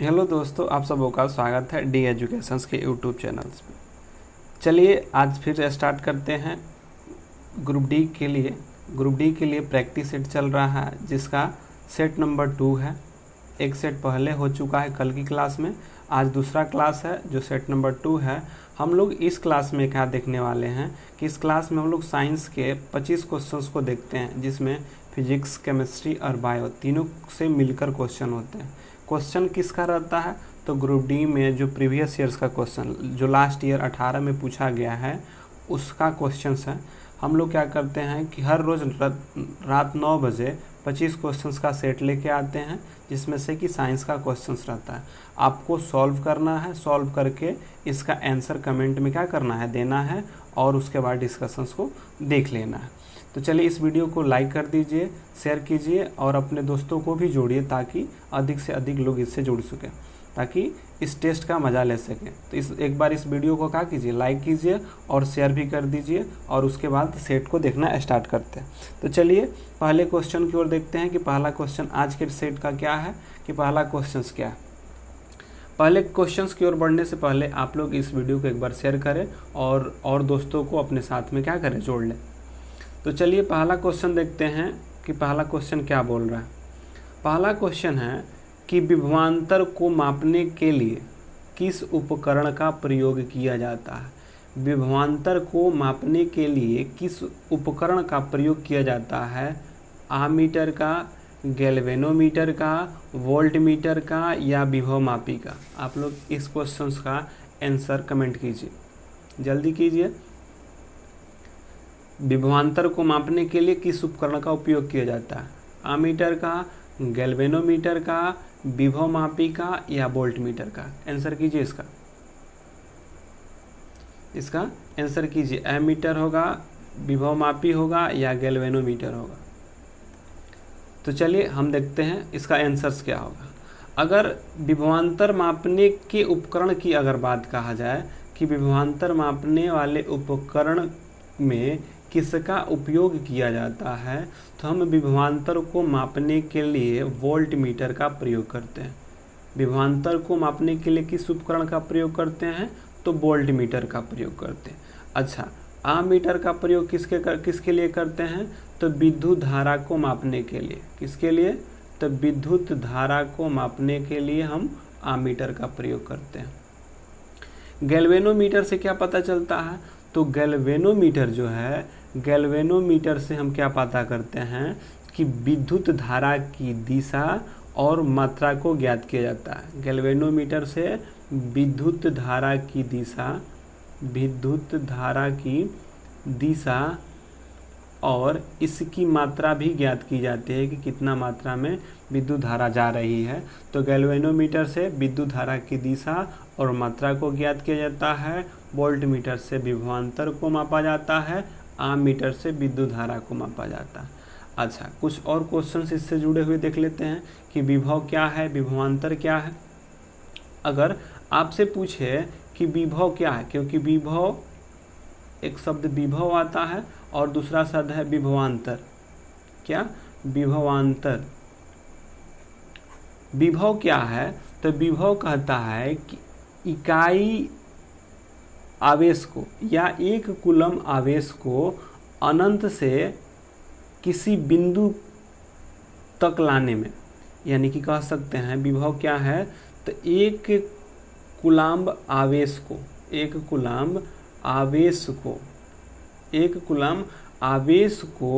Hello दोस्तों, आप सबों का स्वागत है डी एजुकेशंस के यूट्यूब चैनल्स पे। चलिए आज फिर स्टार्ट करते हैं। ग्रुप डी के लिए प्रैक्टिस सेट चल रहा है जिसका सेट नंबर 2 है। एक सेट पहले हो चुका है कल की क्लास में, आज दूसरा क्लास है जो सेट नंबर 2 है। हम लोग इस क्लास में क्या देखने वाले हैं कि इस क्लास में हम लोग साइंस के 25 क्वेश्चंस को देखते हैं, जिसमें फिजिक्स, केमिस्ट्री और बायो तीनों से मिलकर क्वेश्चन होते हैं। क्वेश्चन किसका रहता है? तो ग्रुप डी में जो प्रीवियस ईयर्स का क्वेश्चन जो लास्ट ईयर 18 में पूछा गया है उसका क्वेश्चन है। हम लोग क्या करते हैं कि हर रोज़ रात 9 बजे 25 क्वेश्चंस का सेट लेके आते हैं, जिसमें से कि साइंस का क्वेश्चंस रहता है। आपको सॉल्व करना है, सॉल्व करके इसका आंसर कमेंट में क्या करना है, देना है, और उसके बाद डिस्कशंस को देख लेना है। तो चलिए इस वीडियो को लाइक कर दीजिए, शेयर कीजिए और अपने दोस्तों को भी जोड़िए ताकि अधिक से अधिक लोग इससे जुड़ सकें, ताकि इस टेस्ट का मज़ा ले सकें। तो एक बार इस वीडियो को क्या कीजिए, लाइक कीजिए और शेयर भी कर दीजिए, और उसके बाद सेट को देखना स्टार्ट करते हैं। तो चलिए पहले क्वेश्चन की ओर देखते हैं कि पहला क्वेश्चन आज के सेट का क्या है, कि पहला क्वेश्चन क्या है। पहले क्वेश्चंस की ओर बढ़ने से पहले आप लोग इस वीडियो को एक बार शेयर करें और दोस्तों को अपने साथ में क्या करें, जोड़ लें। तो चलिए पहला क्वेश्चन देखते हैं कि पहला क्वेश्चन क्या बोल रहा है। पहला क्वेश्चन है कि विभवांतर को मापने के लिए किस उपकरण का प्रयोग किया जाता है। विभवांतर को मापने के लिए किस उपकरण का प्रयोग किया जाता है? आमीटर का, गैल्वेनोमीटर का, वोल्टमीटर का या विभवमापी का? आप लोग इस क्वेश्चन का आंसर कमेंट कीजिए, जल्दी कीजिए। विभवांतर को मापने के लिए किस उपकरण का उपयोग किया जाता है? आमीटर का, गैल्वेनोमीटर का, विभवमापी का या वोल्टमीटर का? आंसर कीजिए इसका आंसर कीजिए। एमीटर होगा, विभवमापी होगा या गैल्वेनोमीटर होगा? तो चलिए हम देखते हैं इसका आंसर्स क्या होगा। अगर विभवांतर मापने के उपकरण की अगर बात कहा जाए कि विभवांतर मापने वाले उपकरण में किसका उपयोग किया जाता है, तो हम विभवांतर को मापने के लिए वोल्टमीटर का प्रयोग करते हैं। विभवांतर को मापने के लिए किस उपकरण का प्रयोग करते हैं? तो वोल्टमीटर का प्रयोग करते हैं। अच्छा, आमीटर का प्रयोग किसके लिए करते हैं? तो विद्युत धारा को मापने के लिए। किसके लिए? तो विद्युत धारा को मापने के लिए हम आमीटर का प्रयोग करते हैं। गैल्वेनोमीटर से क्या पता चलता है? तो गैल्वेनोमीटर जो है, गैल्वेनोमीटर से हम क्या पता करते हैं कि विद्युत धारा की दिशा और मात्रा को ज्ञात किया जाता है। गैल्वेनोमीटर से विद्युत धारा की दिशा और इसकी मात्रा भी ज्ञात की जाती है कि कितना मात्रा में विद्युत धारा जा रही है। तो गैल्वेनोमीटर से विद्युत धारा की दिशा और मात्रा को ज्ञात किया जाता है। वोल्टमीटर से विभवांतर को मापा जाता है। आमीटर से विद्युत धारा को मापा जाता है। अच्छा, कुछ और क्वेश्चन इससे जुड़े हुए देख लेते हैं कि विभव क्या है, विभवांतर क्या है। अगर आपसे पूछे कि विभव क्या है, क्योंकि विभव एक शब्द विभव आता है और दूसरा शब्द है विभवांतर। क्या? विभवांतर। विभव क्या है? तो विभव कहता है कि इकाई आवेश को या एक कूलम आवेश को अनंत से किसी बिंदु तक लाने में, यानी कि कह सकते हैं विभव क्या है, तो एक कूलम आवेश को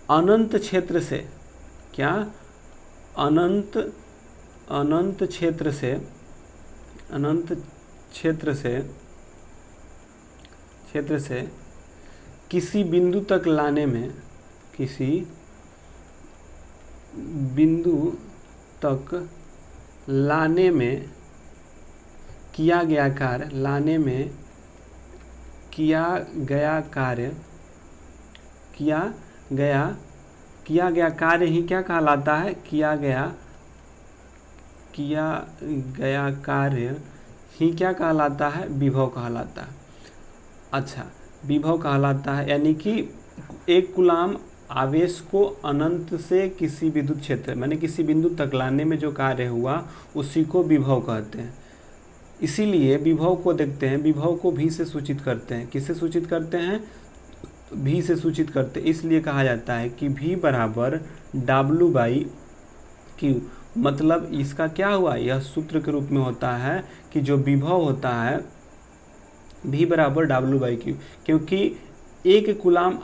अनंत क्षेत्र से, क्या? अनंत क्षेत्र से किसी बिंदु तक लाने में किया गया कार्य ही क्या कहलाता है? किया गया कार्य ही क्या कहलाता है? विभव कहलाता है। अच्छा, विभव कहलाता है, यानी कि एक कूलम आवेश को अनंत से किसी विद्युत क्षेत्र माने किसी बिंदु तक लाने में जो कार्य हुआ उसी को विभव कहते हैं। इसीलिए विभव को देखते हैं, विभव को भी से सूचित करते हैं। किससे सूचित करते हैं? भी से सूचित करते हैं। इसलिए कहा जाता है कि V बराबर W/Q। मतलब इसका क्या हुआ, यह सूत्र के रूप में होता है कि जो विभव होता है V बराबर W/Q, क्योंकि एक कूलाम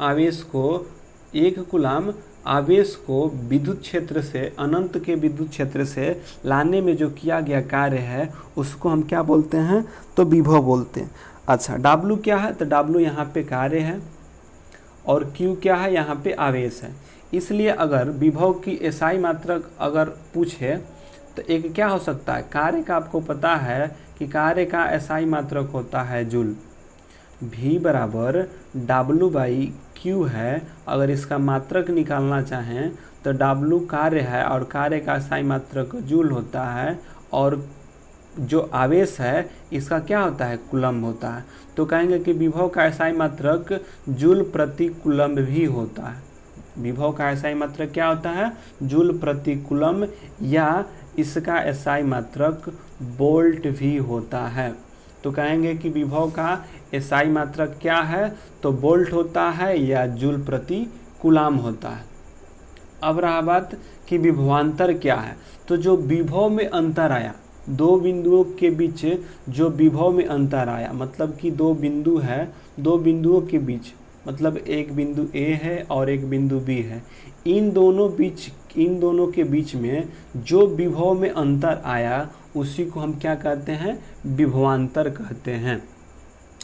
आवेश को विद्युत क्षेत्र से अनंत के विद्युत क्षेत्र से लाने में जो किया गया कार्य है उसको हम क्या बोलते हैं? तो विभव बोलते हैं। अच्छा, W क्या है? तो W यहाँ पे कार्य है और Q क्या है? यहाँ पे आवेश है। इसलिए अगर विभव की एसआई मात्रक अगर पूछे तो एक क्या हो सकता है? कार्य का आपको पता है कि कार्य का एसआई मात्रक होता है जूल। V बराबर W/Q है। अगर इसका मात्रक निकालना चाहें तो W कार्य है और कार्य का एसआई मात्रक जूल होता है, और जो आवेश है इसका क्या होता है? कूलम्ब होता है। तो कहेंगे कि विभव का एसआई मात्रक जूल प्रति कूलम्ब भी होता है। विभव का एसआई मात्रक क्या होता है? जूल प्रति कूलम्ब, या इसका एसआई मात्रक वोल्ट भी होता है। तो कहेंगे कि विभव का एसआई मात्रक क्या है? तो वोल्ट होता है या जूल प्रति कूलाम होता है। अब रहा बात कि विभवांतर क्या है। तो जो विभव में अंतर आया, दो बिंदुओं के बीच जो विभव में अंतर आया, मतलब कि दो बिंदु है, दो बिंदुओं के बीच, मतलब एक बिंदु A है और एक बिंदु B है, इन दोनों के बीच में जो विभव में अंतर आया उसी को हम क्या कहते हैं? विभवांतर कहते हैं।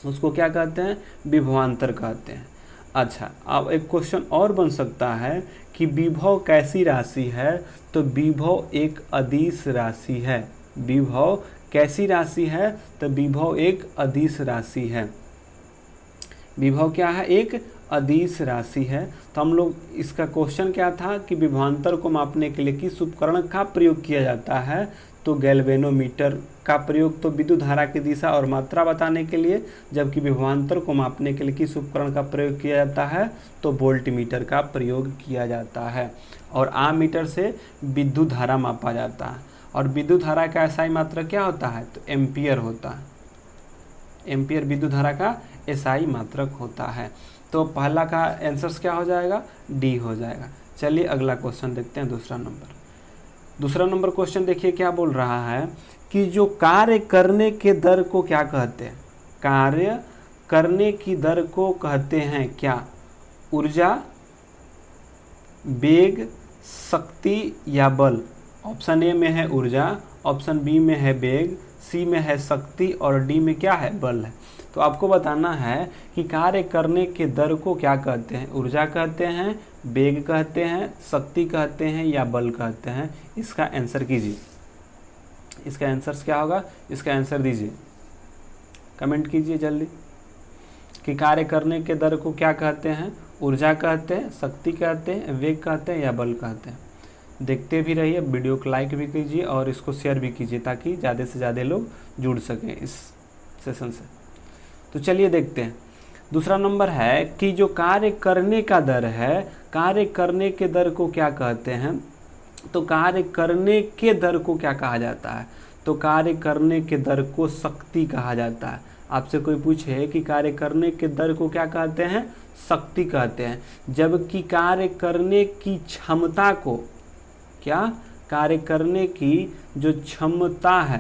उसको क्या कहते हैं? विभवांतर कहते हैं। अच्छा, अब एक क्वेश्चन और बन सकता है कि विभव कैसी राशि है? तो विभव एक अदिश राशि है। विभव कैसी राशि है? तो विभव एक अदिश राशि है। विभव क्या है? एक अदिश राशि है। तो हम लोग इसका क्वेश्चन क्या था कि विभवांतर को मापने के लिए किस उपकरण का प्रयोग किया जाता है? तो गैल्वेनोमीटर का प्रयोग तो विद्युत धारा की दिशा और मात्रा बताने के लिए, जबकि विभवांतर को मापने के लिए किस उपकरण का प्रयोग किया जाता है? तो वोल्टमीटर का प्रयोग किया जाता है। और आममीटर से विद्युत धारा मापा जाता है। और विद्युत धारा का एसआई मात्रा क्या होता है? तो एम्पियर होता है। एम्पियर विद्युत धारा का एसआई मात्रक होता है। तो पहला का आंसर क्या हो जाएगा? डी हो जाएगा। चलिए अगला क्वेश्चन देखते हैं, दूसरा नंबर क्वेश्चन देखिए क्या बोल रहा है कि जो कार्य करने के दर को क्या कहते हैं? कार्य करने की दर को कहते हैं क्या? ऊर्जा, वेग, शक्ति या बल। ऑप्शन ए में है ऊर्जा, ऑप्शन बी में है वेग, सी में है शक्ति और डी में क्या है? बल है। तो आपको बताना है कि कार्य करने के दर को क्या कहते हैं? ऊर्जा कहते हैं, वेग कहते हैं, शक्ति कहते हैं या बल कहते हैं? इसका आंसर कीजिए। इसका आंसर क्या होगा? इसका आंसर दीजिए, कमेंट कीजिए जल्दी कि कार्य करने के दर को क्या कहते हैं? ऊर्जा कहते हैं, शक्ति कहते हैं, वेग कहते हैं या बल कहते हैं? देखते भी रहिए, वीडियो को लाइक भी कीजिए और इसको शेयर भी कीजिए ताकि ज़्यादा से ज़्यादा लोग जुड़ सकें इस सेशन से। तो चलिए देखते हैं। दूसरा नंबर है कि जो कार्य करने का दर है, कार्य करने के दर को क्या कहते हैं? तो कार्य करने के दर को क्या कहा जाता है? तो कार्य करने के दर को शक्ति कहा जाता है। आपसे कोई पूछे कि कार्य करने के दर को क्या कहते हैं? शक्ति कहते हैं। जबकि कार्य करने की क्षमता को क्या? कार्य करने की जो क्षमता है,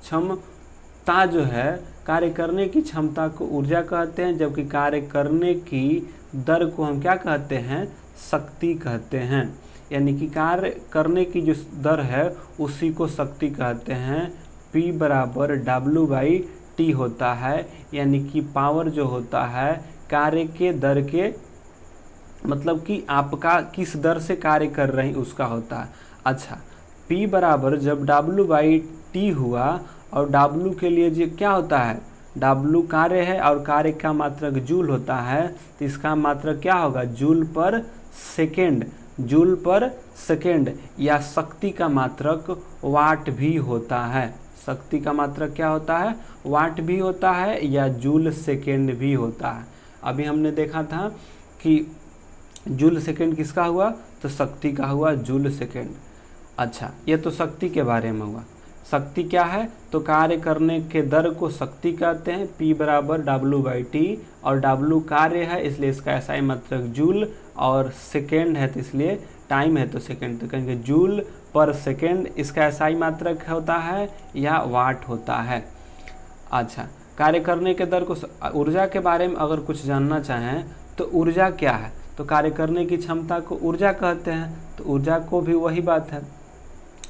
क्षमता जो है, कार्य करने की क्षमता को ऊर्जा कहते हैं, जबकि कार्य करने की दर को हम क्या कहते हैं? शक्ति कहते हैं। यानी कि कार्य करने की जो दर है उसी को शक्ति कहते हैं। P बराबर W/T होता है, यानी कि पावर जो होता है कार्य के दर के, मतलब कि आपका किस दर से कार्य कर रहे हैं उसका होता है। अच्छा, P बराबर जब W/T हुआ और W के लिए जो क्या होता है? W कार्य है और कार्य का मात्रक जूल होता है, तो इसका मात्रक क्या होगा? जूल पर सेकेंड। जूल पर सेकेंड या शक्ति का मात्रक वाट भी होता है। शक्ति का मात्रक क्या होता है? वाट भी होता है या जूल सेकेंड भी होता है। अभी हमने देखा था कि जूल सेकेंड किसका हुआ? तो शक्ति का हुआ जूल सेकेंड। अच्छा, ये तो शक्ति के बारे में हुआ। शक्ति क्या है? तो कार्य करने के दर को शक्ति कहते हैं, P बराबर W/T, और W कार्य है इसलिए इसका SI मात्रक जूल, और सेकेंड है तो इसलिए टाइम है तो सेकेंड, तो कहेंगे जूल पर सेकेंड इसका SI मात्रक होता है या वाट होता है। अच्छा, कार्य करने के दर को, ऊर्जा के बारे में अगर कुछ जानना चाहें तो ऊर्जा क्या है? तो कार्य करने की क्षमता को ऊर्जा कहते हैं, तो ऊर्जा को भी वही बात है।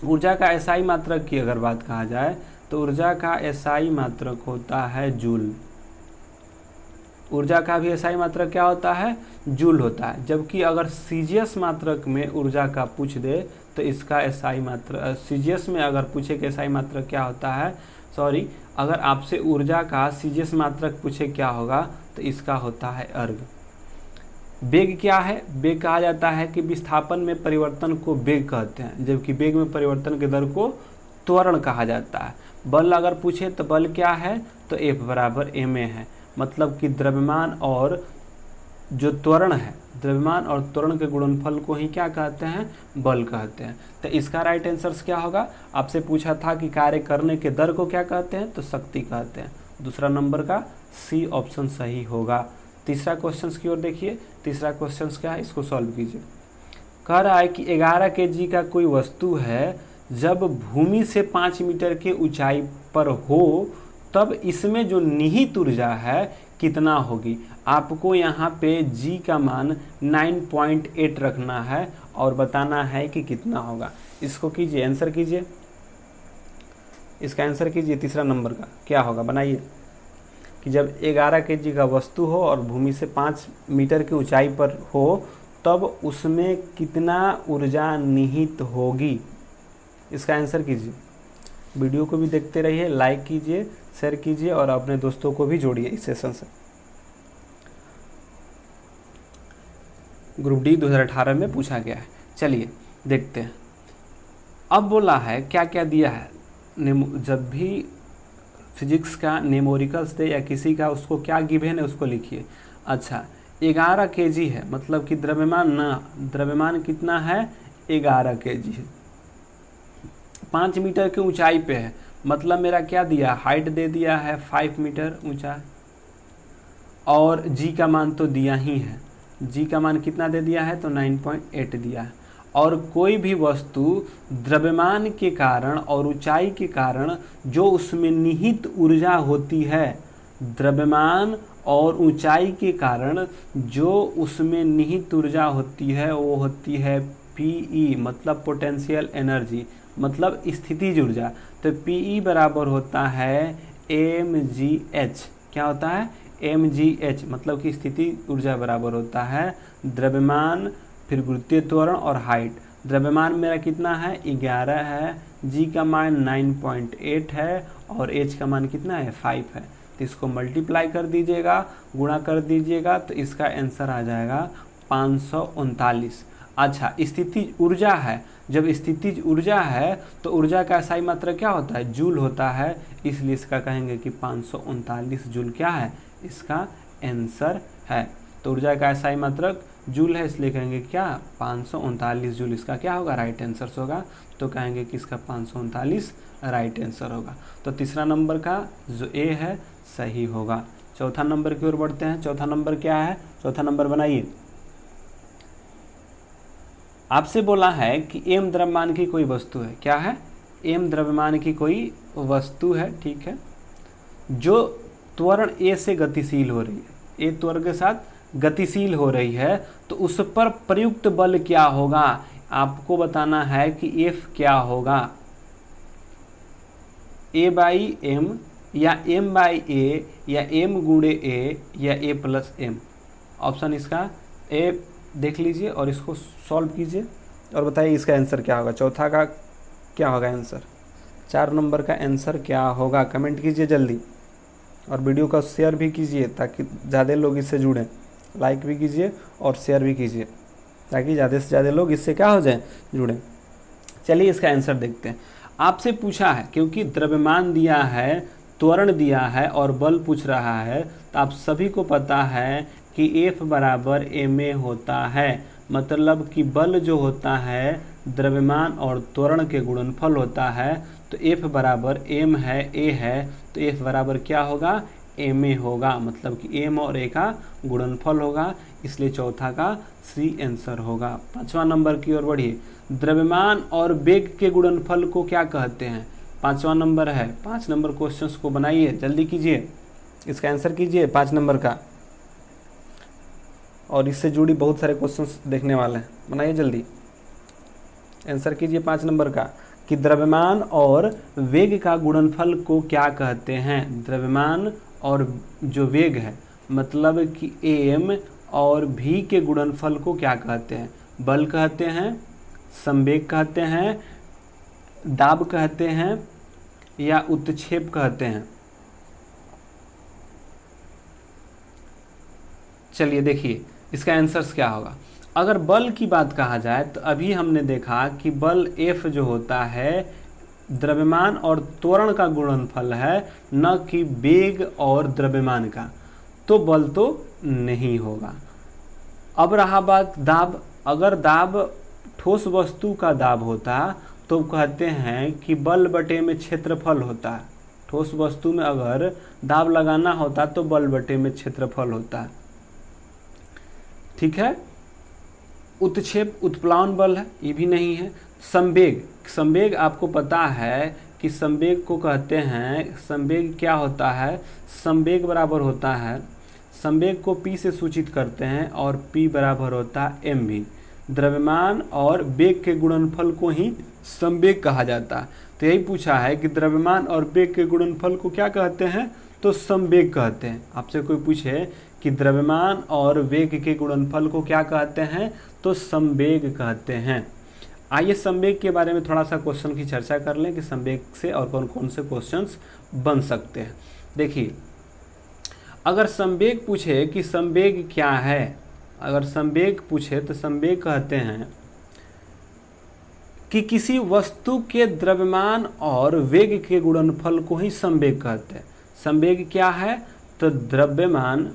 ऊर्जा का SI मात्रक की अगर बात कहा जाए तो ऊर्जा का SI मात्रक होता है जूल। ऊर्जा का भी SI मात्रक क्या होता है? जूल होता है। जबकि अगर CGS मात्रक में ऊर्जा का पूछ दे तो इसका SI मात्रक, CGS में अगर पूछे कि SI मात्रक क्या होता है, सॉरी, अगर आपसे ऊर्जा का CGS मात्रक पूछे क्या होगा तो इसका होता है अर्ग। वेग क्या है? वेग कहा जाता है कि विस्थापन में परिवर्तन को वेग कहते हैं, जबकि वेग में परिवर्तन के दर को त्वरण कहा जाता है। बल अगर पूछे तो बल क्या है? तो F बराबर ma है, मतलब कि द्रव्यमान और जो त्वरण है, द्रव्यमान और त्वरण के गुणनफल को ही क्या कहते हैं? बल कहते हैं। तो इसका राइट आंसर क्या होगा? आपसे पूछा था कि कार्य करने के दर को क्या कहते हैं? तो शक्ति कहते हैं। दूसरा नंबर का C ऑप्शन सही होगा। तीसरा क्वेश्चन की ओर देखिए। तीसरा क्वेश्चन क्या है, इसको सॉल्व कीजिए। कह रहा है कि 11 kg का कोई वस्तु है, जब भूमि से 5 मीटर के ऊंचाई पर हो तब इसमें जो निहित ऊर्जा है कितना होगी? आपको यहाँ पे G का मान 9.8 रखना है और बताना है कि कितना होगा। इसको कीजिए, आंसर कीजिए, इसका आंसर कीजिए। तीसरा नंबर का क्या होगा, बनाइए। कि जब 11 kg का वस्तु हो और भूमि से 5 मीटर की ऊंचाई पर हो तब उसमें कितना ऊर्जा निहित होगी? इसका आंसर कीजिए। वीडियो को भी देखते रहिए, लाइक कीजिए, शेयर कीजिए और अपने दोस्तों को भी जोड़िए इस सेशन से। ग्रुप डी 2018 में पूछा गया है। चलिए देखते हैं। अब बोला है क्या क्या दिया है। जब भी फिजिक्स का न्यूमेरिकल्स दे या किसी का, उसको क्या गिवन है उसको लिखिए। अच्छा, 11 kg है, मतलब कि द्रव्यमान कितना है? 11 kg है। 5 मीटर की ऊंचाई पे है, मतलब मेरा क्या दिया? हाइट दे दिया है 5 मीटर ऊंचा, और G का मान तो दिया ही है। G का मान कितना दे दिया है? तो 9.8 दिया है। और कोई भी वस्तु द्रव्यमान के कारण और ऊंचाई के कारण जो उसमें निहित ऊर्जा होती है, द्रव्यमान और ऊंचाई के कारण जो उसमें निहित ऊर्जा होती है वो होती है PE, मतलब पोटेंशियल एनर्जी, मतलब स्थितिज ऊर्जा। तो PE बराबर होता है mgh। क्या होता है? mgh, मतलब कि स्थिति ऊर्जा बराबर होता है द्रव्यमान, फिर गुरुत्वीय त्वरण और हाइट। द्रव्यमान मेरा कितना है? 11 है, G का मान 9.8 है और H का मान कितना है? 5 है। तो इसको मल्टीप्लाई कर दीजिएगा, गुणा कर दीजिएगा, तो इसका आंसर आ जाएगा 539। अच्छा, स्थितिज ऊर्जा है, जब स्थितिज ऊर्जा है तो ऊर्जा का SI मात्रक क्या होता है? जूल होता है, इसलिए इसका कहेंगे कि 539 जूल क्या है? इसका आंसर है। तो ऊर्जा का SI मात्रक जूल है, इसलिए कहेंगे क्या? 539 जूल इसका क्या होगा? राइट आंसर होगा। तो कहेंगे कि इसका 539 राइट आंसर होगा। तो तीसरा नंबर का जो A है सही होगा। चौथा नंबर की ओर बढ़ते हैं। चौथा नंबर क्या है? चौथा नंबर बनाइए। आपसे बोला है कि m द्रव्यमान की कोई वस्तु है। क्या है? m द्रव्यमान की कोई वस्तु है, ठीक है, जो त्वरण a से गतिशील हो रही है, a त्वरण के साथ गतिशील हो रही है, तो उस पर प्रयुक्त बल क्या होगा? आपको बताना है कि F क्या होगा। A/m या m/a या m गुणे a या a+m। ऑप्शन इसका A देख लीजिए और इसको सॉल्व कीजिए और बताइए इसका आंसर क्या होगा। चौथा का क्या होगा आंसर? 4 नंबर का आंसर क्या होगा? कमेंट कीजिए जल्दी और वीडियो का शेयर भी कीजिए ताकि ज़्यादा लोग इससे जुड़ें। लाइक भी कीजिए और शेयर भी कीजिए ताकि ज़्यादा से ज़्यादा लोग इससे क्या हो जाए? जुड़ें। चलिए इसका आंसर देखते हैं। आपसे पूछा है, क्योंकि द्रव्यमान दिया है, त्वरण दिया है और बल पूछ रहा है, तो आप सभी को पता है कि F बराबर ma होता है, मतलब कि बल जो होता है द्रव्यमान और त्वरण के गुणनफल होता है। तो F बराबर m है, a है, तो F बराबर क्या होगा, ma होगा, मतलब कि m और a का गुणनफल होगा, इसलिए चौथा का सी आंसर होगा। 5वां नंबर की ओर बढ़िए। द्रव्यमान और वेग के गुणनफल को क्या कहते हैं? 5वां नंबर है। 5 नंबर क्वेश्चंस को बनाइए, जल्दी कीजिए, इसका आंसर कीजिए 5 नंबर का, और इससे जुड़ी बहुत सारे क्वेश्चंस देखने वाले हैं, बनाइए जल्दी, आंसर कीजिए 5 नंबर का कि द्रव्यमान और वेग का गुणनफल को क्या कहते हैं? द्रव्यमान और जो वेग है, मतलब कि am और v के गुणनफल को क्या कहते हैं? बल कहते हैं, संवेग कहते हैं, दाब कहते हैं, या उत्क्षेप कहते हैं? चलिए देखिए इसका आंसर्स क्या होगा। अगर बल की बात कहा जाए तो अभी हमने देखा कि बल F जो होता है द्रव्यमान और त्वरण का गुणनफल है, न कि वेग और द्रव्यमान का, तो बल तो नहीं होगा। अब रहा बात दाब। अगर दाब ठोस वस्तु का दाब होता तो कहते हैं कि बल बटे में क्षेत्रफल होता है। ठोस वस्तु में अगर दाब लगाना होता तो बल बटे में क्षेत्रफल होता है, ठीक है। उत्क्षेप उत्प्लावन बल है, ये भी नहीं है। संवेग, संवेग आपको पता है कि संवेग को कहते हैं, संवेग क्या होता है, संवेग बराबर होता है, संवेग को P से सूचित करते हैं और P बराबर होता है mv। द्रव्यमान और वेग के गुणनफल को ही संवेग कहा जाता है। तो यही पूछा है कि द्रव्यमान और वेग के गुणनफल को क्या कहते हैं, तो संवेग कहते हैं। आपसे कोई पूछे कि द्रव्यमान और वेग के गुणनफल को क्या कहते हैं, तो संवेग कहते हैं। आइए संवेग के बारे में थोड़ा सा क्वेश्चन की चर्चा कर लें कि संवेग से और कौन कौन से क्वेश्चंस बन सकते हैं। देखिए अगर संवेग पूछे कि संवेग क्या है, अगर संवेग पूछे तो संवेग कहते हैं कि किसी वस्तु के द्रव्यमान और वेग के गुणनफल को ही संवेग कहते हैं। संवेग क्या है, तो द्रव्यमान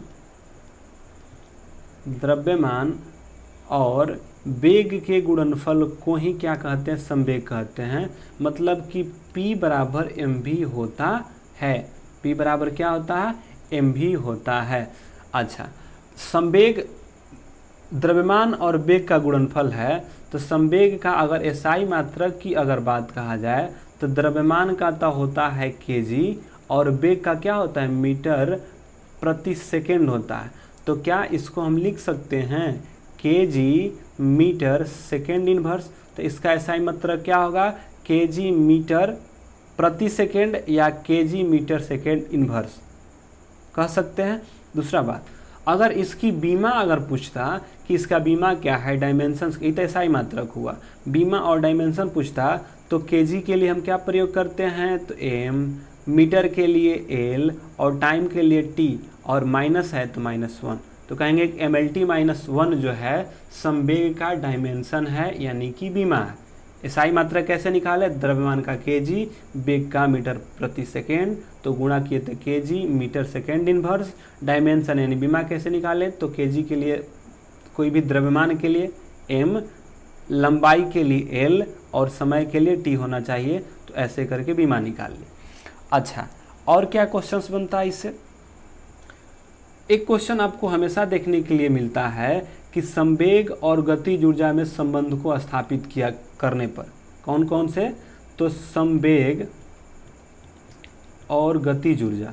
और वेग के गुणनफल को ही क्या कहते हैं, संवेग कहते हैं। मतलब कि P बराबर mv होता है। P बराबर क्या होता है, mv होता है। अच्छा, संवेग द्रव्यमान और वेग का गुणनफल है, तो संवेग का अगर SI मात्रक की अगर बात कहा जाए तो द्रव्यमान का तो होता है kg और वेग का क्या होता है, मीटर प्रति सेकेंड होता है। तो क्या इसको हम लिख सकते हैं kg मीटर सेकेंड इनवर्स, तो इसका SI मात्रक क्या होगा, kg मीटर प्रति सेकेंड या kg मीटर सेकेंड इनवर्स कह सकते हैं। दूसरा बात, अगर इसकी बीमा अगर पूछता कि इसका बीमा क्या है, डायमेंशंस, ये तो SI मात्रक हुआ, बीमा और डायमेंशन पूछता तो kg के लिए हम क्या प्रयोग करते हैं, तो m, मीटर के लिए l और टाइम के लिए t, और माइनस है तो -1, तो कहेंगे mlt -1 जो है संवेग का डायमेंशन है, यानी कि बीमा है। SI मात्रा कैसे निकाले, द्रव्यमान का kg, वेग का मीटर प्रति सेकेंड, तो गुणा किए तो kg metre second inverse. Dimension यानी बीमा कैसे निकाले, तो kg के लिए कोई भी द्रव्यमान के लिए m, लंबाई के लिए l और समय के लिए t होना चाहिए, तो ऐसे करके बीमा निकाल ली। अच्छा, और क्या क्वेश्चंस बनता है इससे? एक क्वेश्चन आपको हमेशा देखने के लिए मिलता है कि संवेग और गतिज ऊर्जा में संबंध को स्थापित किया करने पर, कौन कौन से, तो संवेग और गतिज ऊर्जा,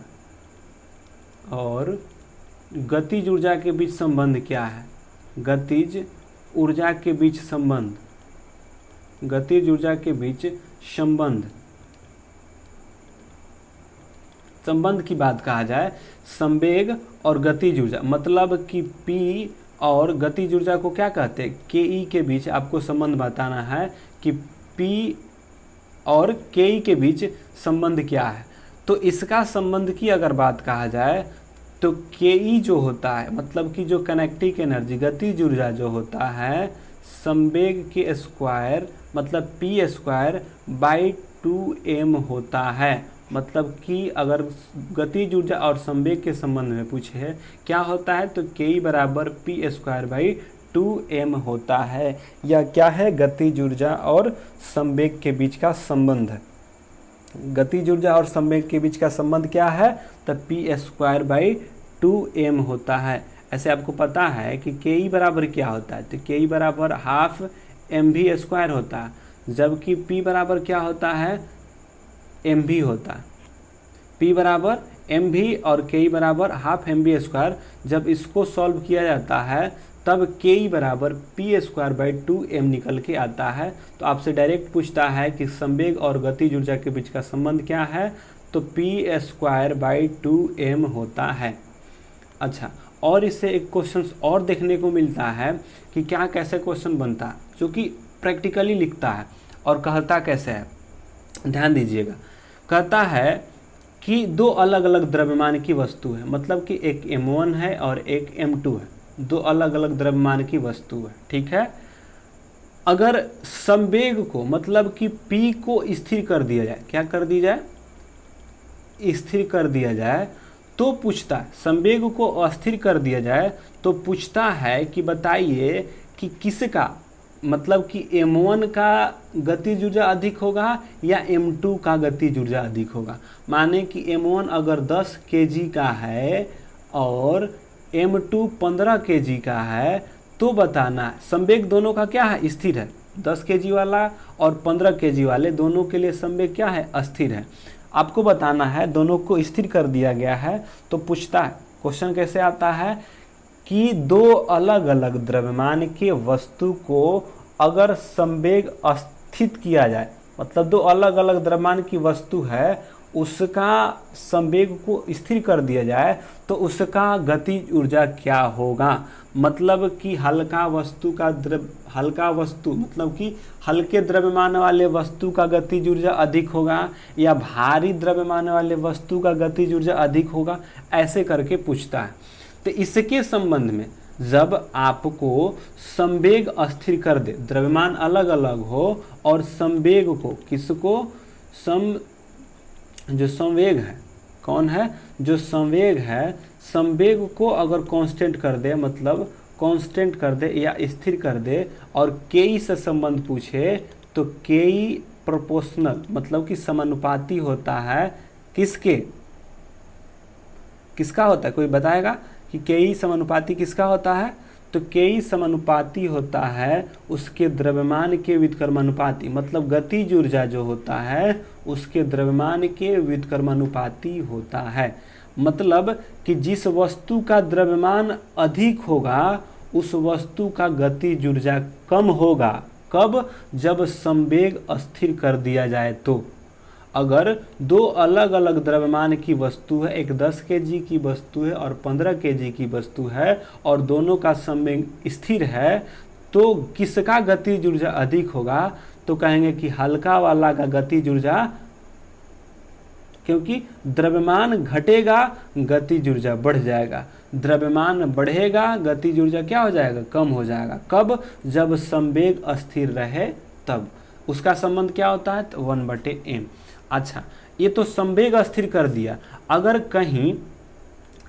और गतिज ऊर्जा के बीच संबंध क्या है, गतिज ऊर्जा के बीच संबंध, गतिज ऊर्जा के बीच संबंध, संबंध की बात कहा जाए, संवेग और गतिज ऊर्जा, मतलब कि P और गतिज ऊर्जा को क्या कहते हैं, KE के बीच आपको संबंध बताना है कि P और KE के बीच संबंध क्या है। तो इसका संबंध की अगर बात कहा जाए तो KE जो होता है, मतलब कि जो कनेक्टिक एनर्जी, गतिज ऊर्जा जो होता है, संवेग के स्क्वायर मतलब P² बाई 2m होता है। मतलब कि अगर गतिज ऊर्जा और संवेग के संबंध में पूछे क्या होता है, तो के बराबर p²/2m होता है। यह क्या है, गतिज ऊर्जा और संवेग के बीच का संबंध है। गतिज ऊर्जा और संवेग के बीच का संबंध क्या है, तो p²/2m होता है। ऐसे आपको पता है कि के बराबर क्या होता है, तो के बराबर हाफ mv² होता है, जबकि p बराबर क्या होता है, mv होता है। p बराबर mv और के बराबर हाफ mv²। जब इसको सॉल्व किया जाता है तब के बराबर p²/2m निकल के आता है। तो आपसे डायरेक्ट पूछता है कि संवेग और गतिज ऊर्जा के बीच का संबंध क्या है, तो p²/2m होता है। अच्छा, और इससे एक क्वेश्चन और देखने को मिलता है कि क्या कैसे क्वेश्चन बनता है, जो कि प्रैक्टिकली लिखता है और कहता कैसे है, ध्यान दीजिएगा। कहता है कि दो अलग अलग द्रव्यमान की वस्तु है, मतलब कि एक m1 है और एक m2 है, दो अलग अलग द्रव्यमान की वस्तु है, ठीक है। अगर संवेग को, मतलब कि p को स्थिर कर दिया जाए, क्या कर दी जाए, स्थिर कर दिया जाए, तो पूछता है, संवेग को अस्थिर कर दिया जाए तो पूछता है कि बताइए कि किसका, मतलब कि m1 का गतिज ऊर्जा अधिक होगा या m2 का गतिज ऊर्जा अधिक होगा। माने कि m1 अगर 10 kg का है और m2 15 kg का है, तो बताना है संवेग दोनों का क्या है, स्थिर है। 10 kg वाला और 15 kg वाले दोनों के लिए संवेग क्या है, अस्थिर है। आपको बताना है, दोनों को स्थिर कर दिया गया है। तो पूछता है, क्वेश्चन कैसे आता है कि दो अलग अलग द्रव्यमान के वस्तु को अगर संवेग स्थित किया जाए, मतलब दो अलग अलग द्रव्यमान की वस्तु है, उसका संवेग को स्थिर कर दिया जाए तो उसका गतिज ऊर्जा क्या होगा। मतलब कि हल्का वस्तु मतलब कि हल्के द्रव्यमान वाले वस्तु का गतिज ऊर्जा अधिक होगा या भारी द्रव्यमान वाले वस्तु का गतिज ऊर्जा अधिक होगा, ऐसे करके पूछता है। तो इसके संबंध में जब आपको संवेग अस्थिर कर दे, द्रव्यमान अलग अलग हो और संवेग को, किसको, जो संवेग है, कौन है, जो संवेग है, संवेग को अगर कांस्टेंट कर दे, मतलब कांस्टेंट कर दे या स्थिर कर दे और के से संबंध पूछे, तो के प्रोपोर्शनल, मतलब कि समानुपाती होता है किसके, किसका होता है, कोई बताएगा कि के समानुपाती किसका होता है। तो के समानुपाती होता है उसके द्रव्यमान के व्युत्क्रमानुपाती, मतलब गतिज ऊर्जा जो होता है उसके द्रव्यमान के व्युत्क्रमानुपाती होता है। मतलब कि जिस वस्तु का द्रव्यमान अधिक होगा उस वस्तु का गतिज ऊर्जा कम होगा। कब, जब संवेग अस्थिर कर दिया जाए। तो अगर दो अलग अलग द्रव्यमान की वस्तु है, एक 10 kg की वस्तु है और 15 kg की वस्तु है, और दोनों का संवेग स्थिर है, तो किसका गतिज ऊर्जा अधिक होगा, तो कहेंगे कि हल्का वाला का गतिज ऊर्जा, क्योंकि द्रव्यमान घटेगा गतिज ऊर्जा बढ़ जाएगा, द्रव्यमान बढ़ेगा गतिज ऊर्जा क्या हो जाएगा, कम हो जाएगा। कब, जब संवेग अस्थिर रहे तब। उसका संबंध क्या होता है, तो 1/m। अच्छा, ये तो संवेग अस्थिर कर दिया। अगर कहीं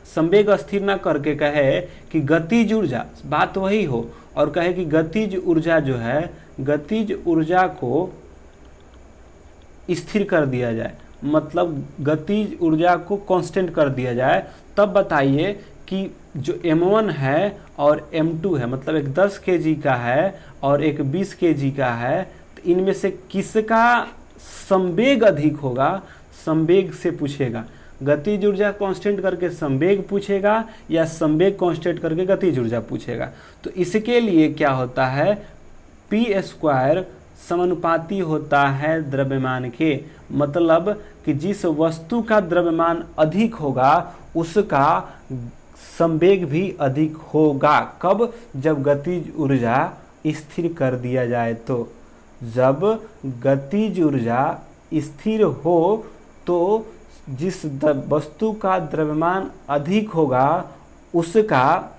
संवेग अस्थिर ना करके कहे कि गतिज ऊर्जा, बात वही हो, और कहे कि गतिज ऊर्जा जो है, गतिज ऊर्जा को स्थिर कर दिया जाए, मतलब गतिज ऊर्जा को कांस्टेंट कर दिया जाए, तब बताइए कि जो m1 है और m2 है, मतलब एक 10 kg का है और एक 20 kg का है, तो इनमें से किसका संवेग अधिक होगा, संवेग से पूछेगा। गतिज ऊर्जा कांस्टेंट करके संवेग पूछेगा या संवेग कांस्टेंट करके गतिज ऊर्जा पूछेगा। तो इसके लिए क्या होता है, p² समानुपाती होता है द्रव्यमान के, मतलब कि जिस वस्तु का द्रव्यमान अधिक होगा उसका संवेग भी अधिक होगा। कब, जब गतिज ऊर्जा स्थिर कर दिया जाए। तो जब गतिज ऊर्जा स्थिर हो तो जिस वस्तु का द्रव्यमान अधिक होगा उसका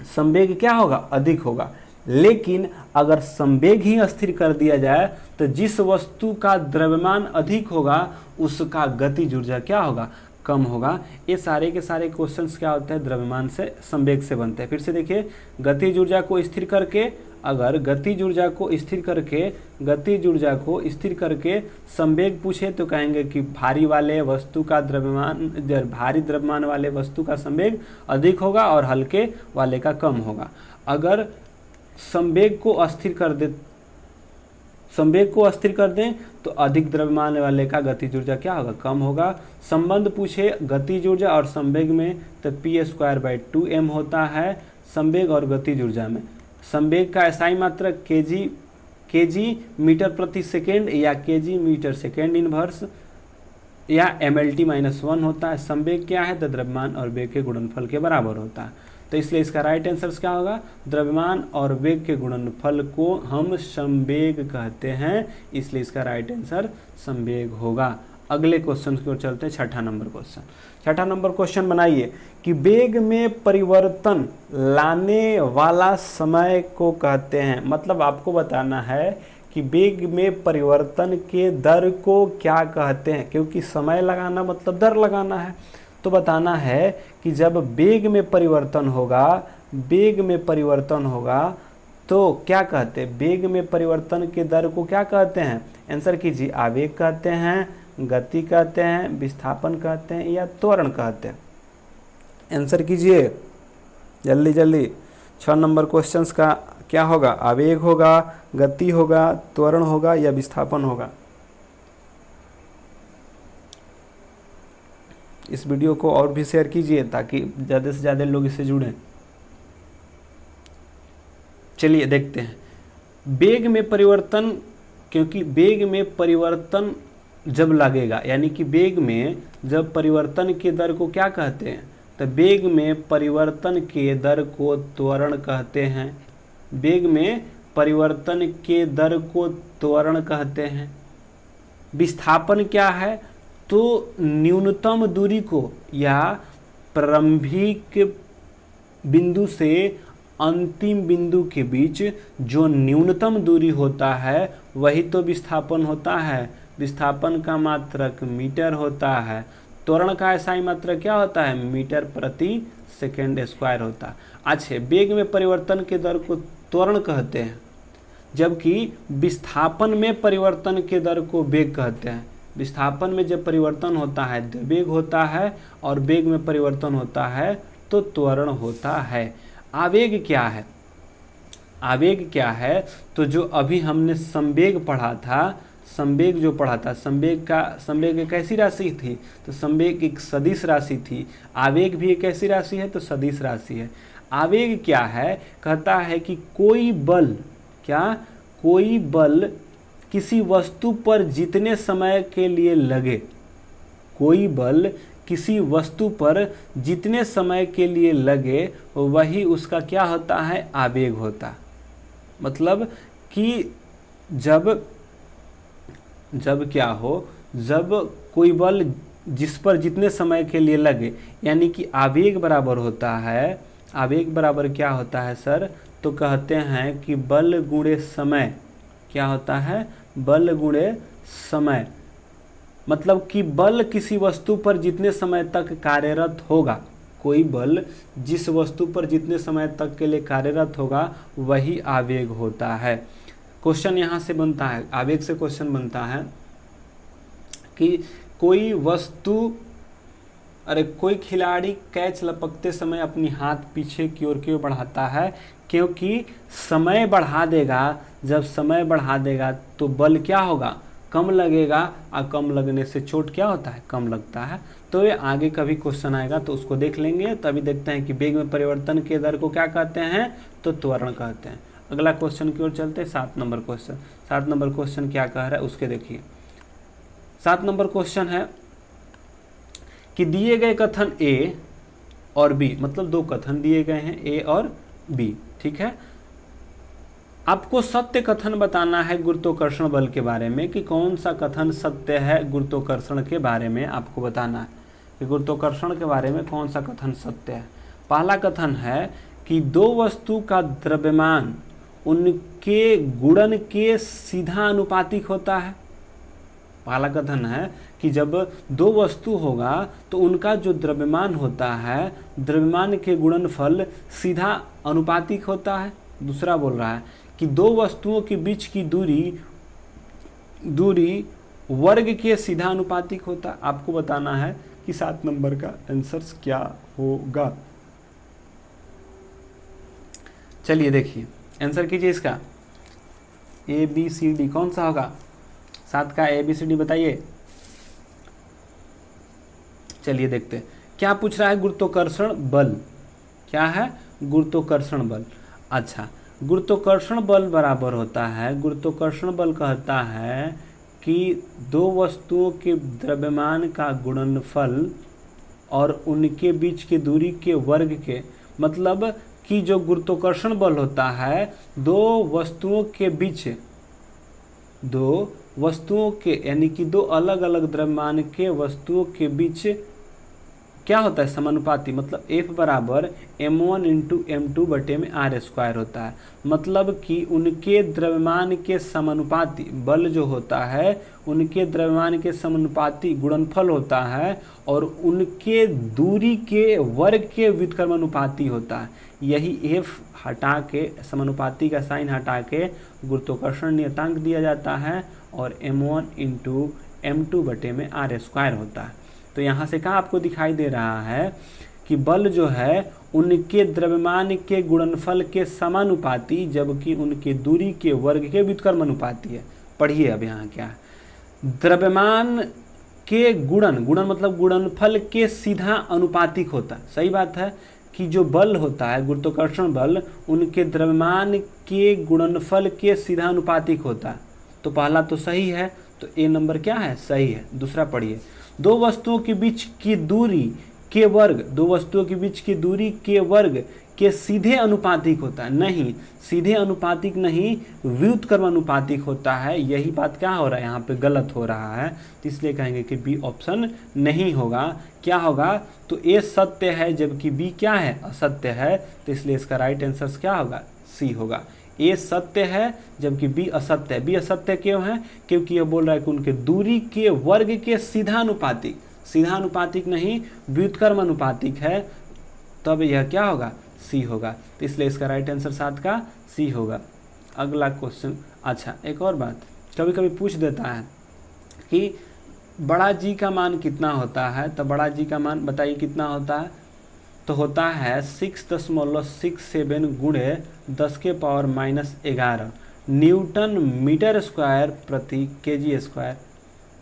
संवेग क्या होगा, अधिक होगा। लेकिन अगर संवेग ही स्थिर कर दिया जाए तो जिस वस्तु का द्रव्यमान अधिक होगा उसका गतिज ऊर्जा क्या होगा, कम होगा। ये सारे के सारे क्वेश्चंस क्या होते हैं, द्रव्यमान से संवेग से बनते हैं। फिर से देखिए, गतिज ऊर्जा को स्थिर करके, अगर गतिज ऊर्जा को स्थिर करके संवेग पूछे तो कहेंगे कि भारी द्रव्यमान वाले वस्तु का संवेग अधिक होगा और हल्के वाले का कम होगा। अगर संवेग को अस्थिर कर दें तो अधिक द्रव्यमान वाले का गतिज ऊर्जा क्या होगा, कम होगा। संबंध पूछे गतिज ऊर्जा और संवेग में तो p²/2m होता है संवेग और गतिज ऊर्जा में। संवेग का SI मात्रक kg मीटर प्रति सेकेंड या kg मीटर सेकेंड इनवर्स या mLT-1 होता है। संवेग क्या है, तो द्रव्यमान और वेग के गुणनफल के बराबर होता है। तो इसलिए इसका राइट आंसर क्या होगा, द्रव्यमान और वेग के गुणनफल को हम संवेग कहते हैं, इसलिए इसका राइट आंसर संवेग होगा। अगले क्वेश्चन की ओर चलते हैं, छठा नंबर क्वेश्चन बनाइए कि वेग में परिवर्तन लाने वाला समय को कहते हैं। मतलब आपको बताना है कि वेग में परिवर्तन के दर को क्या कहते हैं, क्योंकि समय लगाना मतलब दर लगाना है। तो बताना है कि जब वेग में परिवर्तन होगा तो क्या कहते हैं, वेग में परिवर्तन के दर को क्या कहते हैं, आंसर कीजिए। आवेग कहते हैं, गति कहते हैं, विस्थापन कहते हैं या त्वरण कहते हैं। आंसर कीजिए जल्दी। 6 नंबर क्वेश्चंस का क्या होगा, आवेग होगा, गति होगा, त्वरण होगा या विस्थापन होगा। इस वीडियो को और भी शेयर कीजिए ताकि ज़्यादा से ज़्यादा लोग इससे जुड़ें। चलिए देखते हैं वेग में परिवर्तन, क्योंकि वेग में परिवर्तन जब लगेगा, यानी कि वेग में जब परिवर्तन के दर को क्या कहते हैं, तो वेग में परिवर्तन के दर को त्वरण कहते हैं। वेग में परिवर्तन के दर को त्वरण कहते हैं। विस्थापन क्या है, तो न्यूनतम दूरी को या प्रारंभिक बिंदु से अंतिम बिंदु के बीच जो न्यूनतम दूरी होता है वही तो विस्थापन होता है। विस्थापन का मात्रक मीटर होता है। त्वरण का SI मात्रक क्या होता है, मीटर प्रति सेकेंड स्क्वायर होता है। अच्छा, वेग में परिवर्तन के दर को त्वरण कहते हैं, जबकि विस्थापन में परिवर्तन के दर को वेग कहते हैं। विस्थापन में जब परिवर्तन होता है तो वेग होता है और वेग में परिवर्तन होता है तो त्वरण होता है। आवेग क्या है, तो जो अभी हमने संवेग पढ़ा था, संवेग एक कैसी राशि थी, तो संवेग एक सदिश राशि थी। आवेग भी एक ऐसी राशि है तो सदिश राशि है। आवेग क्या है, कहता है कि कोई बल किसी वस्तु पर जितने समय के लिए लगे, कोई बल किसी वस्तु पर जितने समय के लिए लगे वही उसका क्या होता है, आवेग होता। मतलब कि जब कोई बल जिस पर जितने समय के लिए लगे, यानी कि आवेग बराबर होता है, आवेग बराबर क्या होता है सर, तो कहते हैं कि बल गुणे समय। क्या होता है, बल गुणे समय। मतलब कि बल किसी वस्तु पर जितने समय तक कार्यरत होगा, कोई बल जिस वस्तु पर जितने समय तक के लिए कार्यरत होगा वही आवेग होता है। क्वेश्चन यहाँ से बनता है, आवेग से क्वेश्चन बनता है कि कोई खिलाड़ी कैच लपकते समय अपनी हाथ पीछे की ओर क्यों बढ़ाता है, क्योंकि समय बढ़ा देगा। जब समय बढ़ा देगा तो बल क्या होगा, कम लगेगा, और कम लगने से चोट क्या होता है, कम लगता है। तो ये आगे कभी क्वेश्चन आएगा तो उसको देख लेंगे। तो अभी देखते हैं कि वेग में परिवर्तन के दर को क्या कहते हैं, तो त्वरण कहते हैं। अगला क्वेश्चन की ओर चलते हैं, 7 नंबर क्वेश्चन। 7 नंबर क्वेश्चन क्या कह रहा है उसके देखिए। 7 नंबर क्वेश्चन है कि दिए गए कथन ए और बी, मतलब 2 कथन दिए गए हैं, ए और बी, ठीक है। आपको सत्य कथन बताना है गुरुत्वाकर्षण बल के बारे में, कि कौन सा कथन सत्य है गुरुत्वाकर्षण के बारे में आपको बताना है कि गुरुत्वाकर्षण के बारे में कौन सा कथन सत्य है। पहला कथन है कि 2 वस्तु का द्रव्यमान उनके गुणन के सीधा अनुपातिक होता है। पहला कथन है कि जब दो वस्तु होगा तो उनका जो द्रव्यमान होता है, द्रव्यमान के गुणनफल सीधा अनुपातिक होता है। दूसरा बोल रहा है कि दो वस्तुओं के बीच की दूरी वर्ग के सीधा अनुपातिक होता है। आपको बताना है कि 7 नंबर का आंसर क्या होगा। चलिए देखिए, आंसर कीजिए इसका। ABCD कौन सा होगा? 7 का ABCD बताइए। चलिए देखते हैं क्या पूछ रहा है। गुरुत्वाकर्षण बल क्या है? गुरुत्वाकर्षण बल। अच्छा, गुरुत्वाकर्षण बल बराबर होता है, गुरुत्वाकर्षण बल कहता है कि दो वस्तुओं के द्रव्यमान का गुणनफल और उनके बीच की दूरी के वर्ग के, मतलब कि जो गुरुत्वाकर्षण बल होता है दो वस्तुओं के यानी कि दो अलग अलग द्रव्यमान के वस्तुओं के बीच क्या होता है? समानुपाती। मतलब F बराबर m1 इंटू m2 बटे में r² होता है। मतलब कि उनके द्रव्यमान के समानुपाती बल जो होता है, उनके द्रव्यमान के समानुपाती गुणनफल होता है और उनके दूरी के वर्ग के व्युत्क्रमानुपाती होता है। यही F हटा के, समानुपाती का साइन हटा के गुरुत्वाकर्षण नियतांक दिया जाता है और m1 इंटू m2 बटे में r² होता है। तो यहाँ से क्या आपको दिखाई दे रहा है कि बल जो है उनके द्रव्यमान के गुणनफल के समानुपाती, जबकि उनके दूरी के वर्ग के व्युत्क्रमानुपाती है। पढ़िए अब यहाँ क्या है। द्रव्यमान के गुणन मतलब गुणनफल के सीधा अनुपातिक होता है। सही बात है कि जो बल होता है गुरुत्वाकर्षण बल, उनके द्रव्यमान के गुणनफल के सीधा अनुपातिक होता है। तो पहला तो सही है, तो A नंबर क्या है? सही है। दूसरा पढ़िए। दो वस्तुओं के बीच की दूरी के वर्ग के सीधे अनुपातिक होता है। नहीं, सीधे अनुपातिक नहीं, व्युत्क्रमानुपातिक होता है। यही बात क्या हो रहा है? यहाँ पे गलत हो रहा है, तो इसलिए कहेंगे कि B ऑप्शन नहीं होगा। क्या होगा? तो A सत्य है जबकि B क्या है? असत्य है। तो इसलिए इसका राइट आंसर क्या होगा? C होगा। A सत्य है जबकि B असत्य है। B असत्य क्यों है? क्योंकि यह बोल रहा है कि उनके दूरी के वर्ग के सीधा अनुपातिक नहीं, व्युत्क्रमानुपातिक है। तब यह क्या होगा? C होगा। तो इसलिए इसका राइट आंसर 7 का C होगा। अगला क्वेश्चन। अच्छा, एक और बात कभी कभी पूछ देता है कि बड़ा G का मान कितना होता है? तो बड़ा G का मान बताइए कितना होता है? तो होता है 6.67 गुणे 10⁻⁻11 न्यूटन मीटर स्क्वायर प्रति kg²।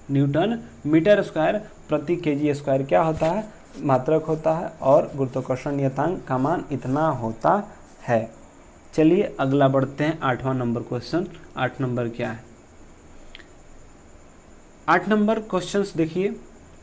न्यूटन मीटर स्क्वायर प्रति kg² क्या होता है? मात्रक होता है और गुरुत्वाकर्षण नियतांक का मान इतना होता है। चलिए अगला बढ़ते हैं। 8वां नंबर क्वेश्चन। 8 नंबर क्या है? 8 नंबर क्वेश्चन देखिए,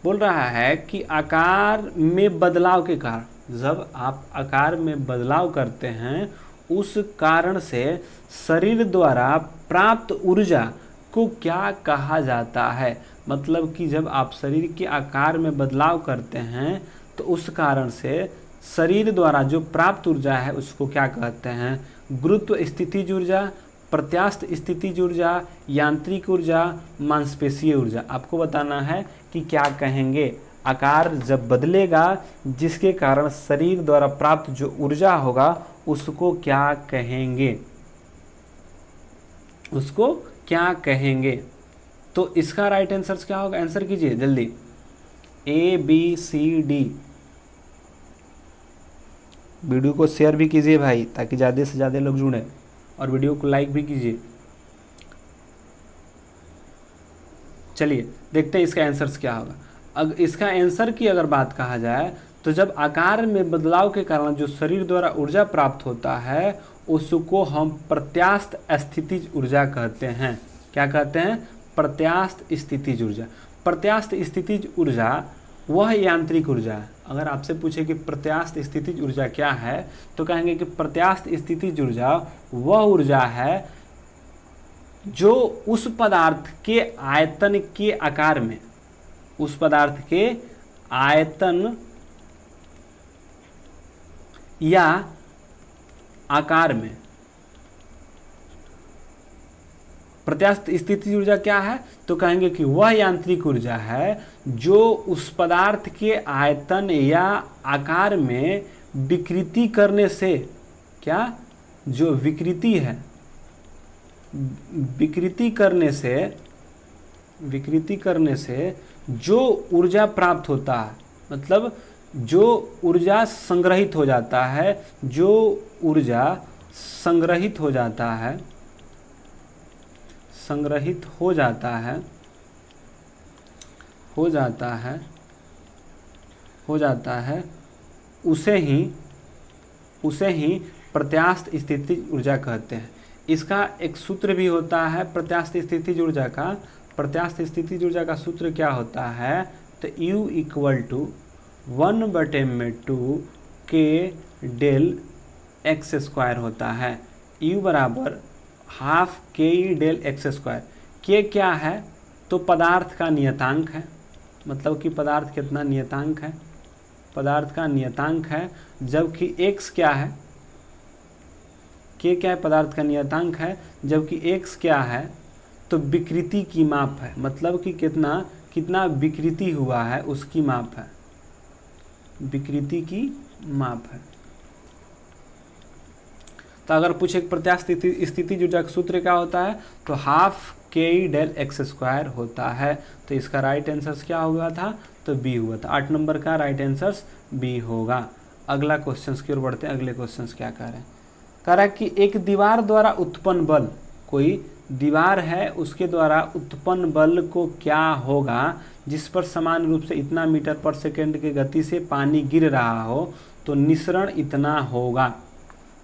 बोल रहा है कि आकार में बदलाव के कारण, जब आप आकार में बदलाव करते हैं उस कारण से शरीर द्वारा प्राप्त ऊर्जा को क्या कहा जाता है? मतलब कि जब आप शरीर के आकार में बदलाव करते हैं तो उस कारण से शरीर द्वारा जो प्राप्त ऊर्जा है उसको क्या कहते हैं? गुरुत्व स्थितिज ऊर्जा, प्रत्यास्थ स्थितिज ऊर्जा, यांत्रिक ऊर्जा, मांसपेशीय ऊर्जा। आपको बताना है कि क्या कहेंगे। आकार जब बदलेगा जिसके कारण शरीर द्वारा प्राप्त जो ऊर्जा होगा उसको क्या कहेंगे? उसको क्या कहेंगे? तो इसका राइट आंसर क्या होगा? आंसर कीजिए जल्दी। ABCD। वीडियो को शेयर भी कीजिए भाई, ताकि ज़्यादा से ज़्यादा लोग जुड़े, और वीडियो को लाइक भी कीजिए। चलिए देखते हैं इसका आंसर क्या होगा। इसका आंसर की अगर बात कहा जाए तो जब आकार में बदलाव के कारण जो शरीर द्वारा ऊर्जा प्राप्त होता है उसको हम प्रत्यास्थ स्थितिज ऊर्जा कहते हैं। क्या कहते हैं? प्रत्यास्थ स्थितिज ऊर्जा। प्रत्यास्थ स्थितिज ऊर्जा वह यांत्रिक ऊर्जा है। अगर आपसे पूछे कि प्रत्यास्थ स्थितिज ऊर्जा क्या है तो कहेंगे कि प्रत्यास्थ स्थितिज ऊर्जा वह ऊर्जा है जो उस पदार्थ के आयतन के आकार में, उस पदार्थ के आयतन या आकार में प्रत्यास्थ स्थितिज ऊर्जा क्या है, तो कहेंगे कि वह यांत्रिक ऊर्जा है जो उस पदार्थ के आयतन या आकार में विकृति करने से, क्या, जो विकृति है, विकृति करने से जो ऊर्जा प्राप्त होता है, मतलब जो ऊर्जा संग्रहित हो जाता है, जो ऊर्जा संग्रहित हो जाता है, उसे ही प्रत्यास्थ स्थितिज ऊर्जा कहते हैं। इसका एक सूत्र भी होता है प्रत्यास्थ स्थितिज ऊर्जा का। प्रत्यास्थ स्थितिज ऊर्जा का सूत्र क्या होता है, तो U = 1/2 K डेल x² होता है। U = ½ KE del x²। K क्या है, तो पदार्थ का नियतांक है, मतलब कि पदार्थ कितना नियतांक है, पदार्थ का नियतांक है, जबकि x क्या है, K क्या है, पदार्थ का नियतांक है, जबकि x क्या है, तो विकृति की माप है, मतलब कि कितना विकृति हुआ है उसकी माप है, विकृति की माप है। तो अगर पूछे प्रत्यास्थ स्थितिज ऊर्जा का सूत्र क्या होता है, तो ½ KE डेल x² होता है। तो इसका राइट आंसर क्या हुआ था, तो बी हुआ था। 8 नंबर का राइट आंसर बी होगा। अगला क्वेश्चन की ओर बढ़ते हैं। अगले क्वेश्चन क्या कह रहे हैं, कह रहा है कि एक दीवार द्वारा उत्पन्न बल, कोई दीवार है उसके द्वारा उत्पन्न बल को क्या होगा जिस पर समान रूप से इतना मीटर पर सेकेंड की गति से पानी गिर रहा हो, तो निसरण इतना होगा।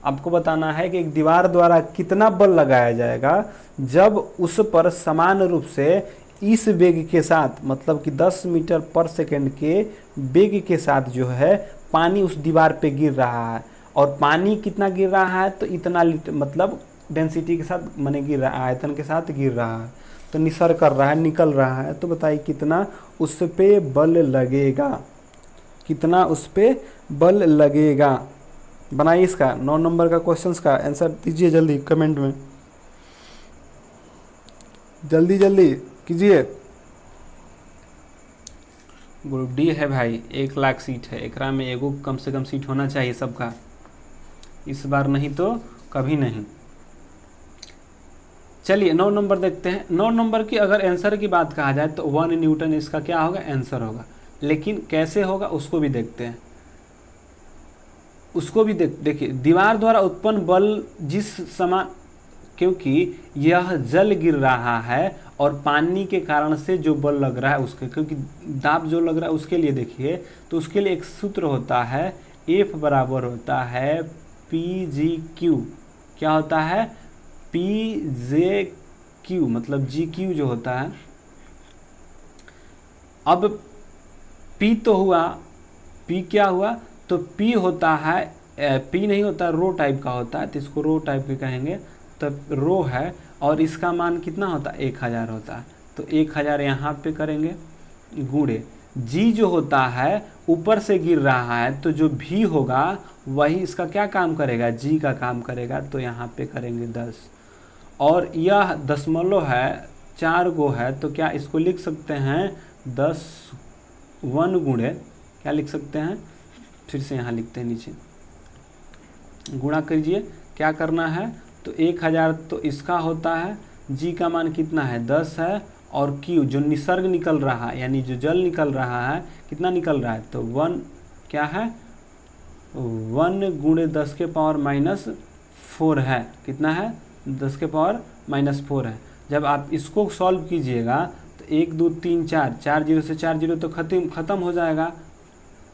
आपको बताना है कि एक दीवार द्वारा कितना बल लगाया जाएगा जब उस पर समान रूप से इस वेग के साथ, मतलब कि 10 मीटर पर सेकेंड के वेग के साथ जो है पानी उस दीवार पे गिर रहा है। और पानी कितना गिर रहा है, तो इतना लीटर, मतलब डेंसिटी के साथ माने गिर रहा है, आयतन के साथ गिर रहा है, तो निसर कर रहा है, निकल रहा है। तो बताइए कितना उस पे बल लगेगा, कितना उस पे बल लगेगा। बनाइए इसका 9 नंबर का क्वेश्चन का आंसर दीजिए जल्दी कमेंट में, जल्दी जल्दी कीजिए। ग्रुप डी है भाई, 1 लाख सीट है, एकरा में एगो कम से कम सीट होना चाहिए सबका, इस बार नहीं तो कभी नहीं। चलिए 9 नंबर देखते हैं। 9 नंबर की अगर आंसर की बात कहा जाए तो 1 न्यूटन इसका क्या होगा, आंसर होगा। लेकिन कैसे होगा उसको भी देखते हैं, उसको भी देखिए। दीवार द्वारा उत्पन्न बल जिस समान, क्योंकि यह जल गिर रहा है और पानी के कारण से जो बल लग रहा है उसके, क्योंकि दाब जो लग रहा है उसके लिए देखिए, तो उसके लिए एक सूत्र होता है, F बराबर होता है PGQ। क्या होता है, PJQ, मतलब GQ जो होता है। अब P तो हुआ, P क्या हुआ, तो P होता है, P नहीं होता, रो टाइप का होता है, तो इसको रो टाइप के कहेंगे। तो रो है और इसका मान कितना होता है, 1000 होता है। तो 1000 यहाँ पे करेंगे गुणे G जो होता है ऊपर से गिर रहा है, तो जो भी होगा वही इसका क्या काम करेगा, G का काम करेगा। तो यहाँ पे करेंगे 10, और यह दशमलव है, 4 गो है, तो क्या इसको लिख सकते हैं 10 1 गुणे, क्या लिख सकते हैं, फिर से यहाँ लिखते हैं नीचे, गुणा करिए। क्या करना है, तो 1000 तो इसका होता है, G का मान कितना है 10 है, और Q जो निसर्ग निकल रहा है, यानी जो जल निकल रहा है, कितना निकल रहा है, तो 1 क्या है, 1 गुणे 10 के पावर -4 है। कितना है, 10 के पावर -4 है। जब आप इसको सॉल्व कीजिएगा तो 1 2 3 4, 4 जीरो से 4 जीरो तो खत्म हो जाएगा,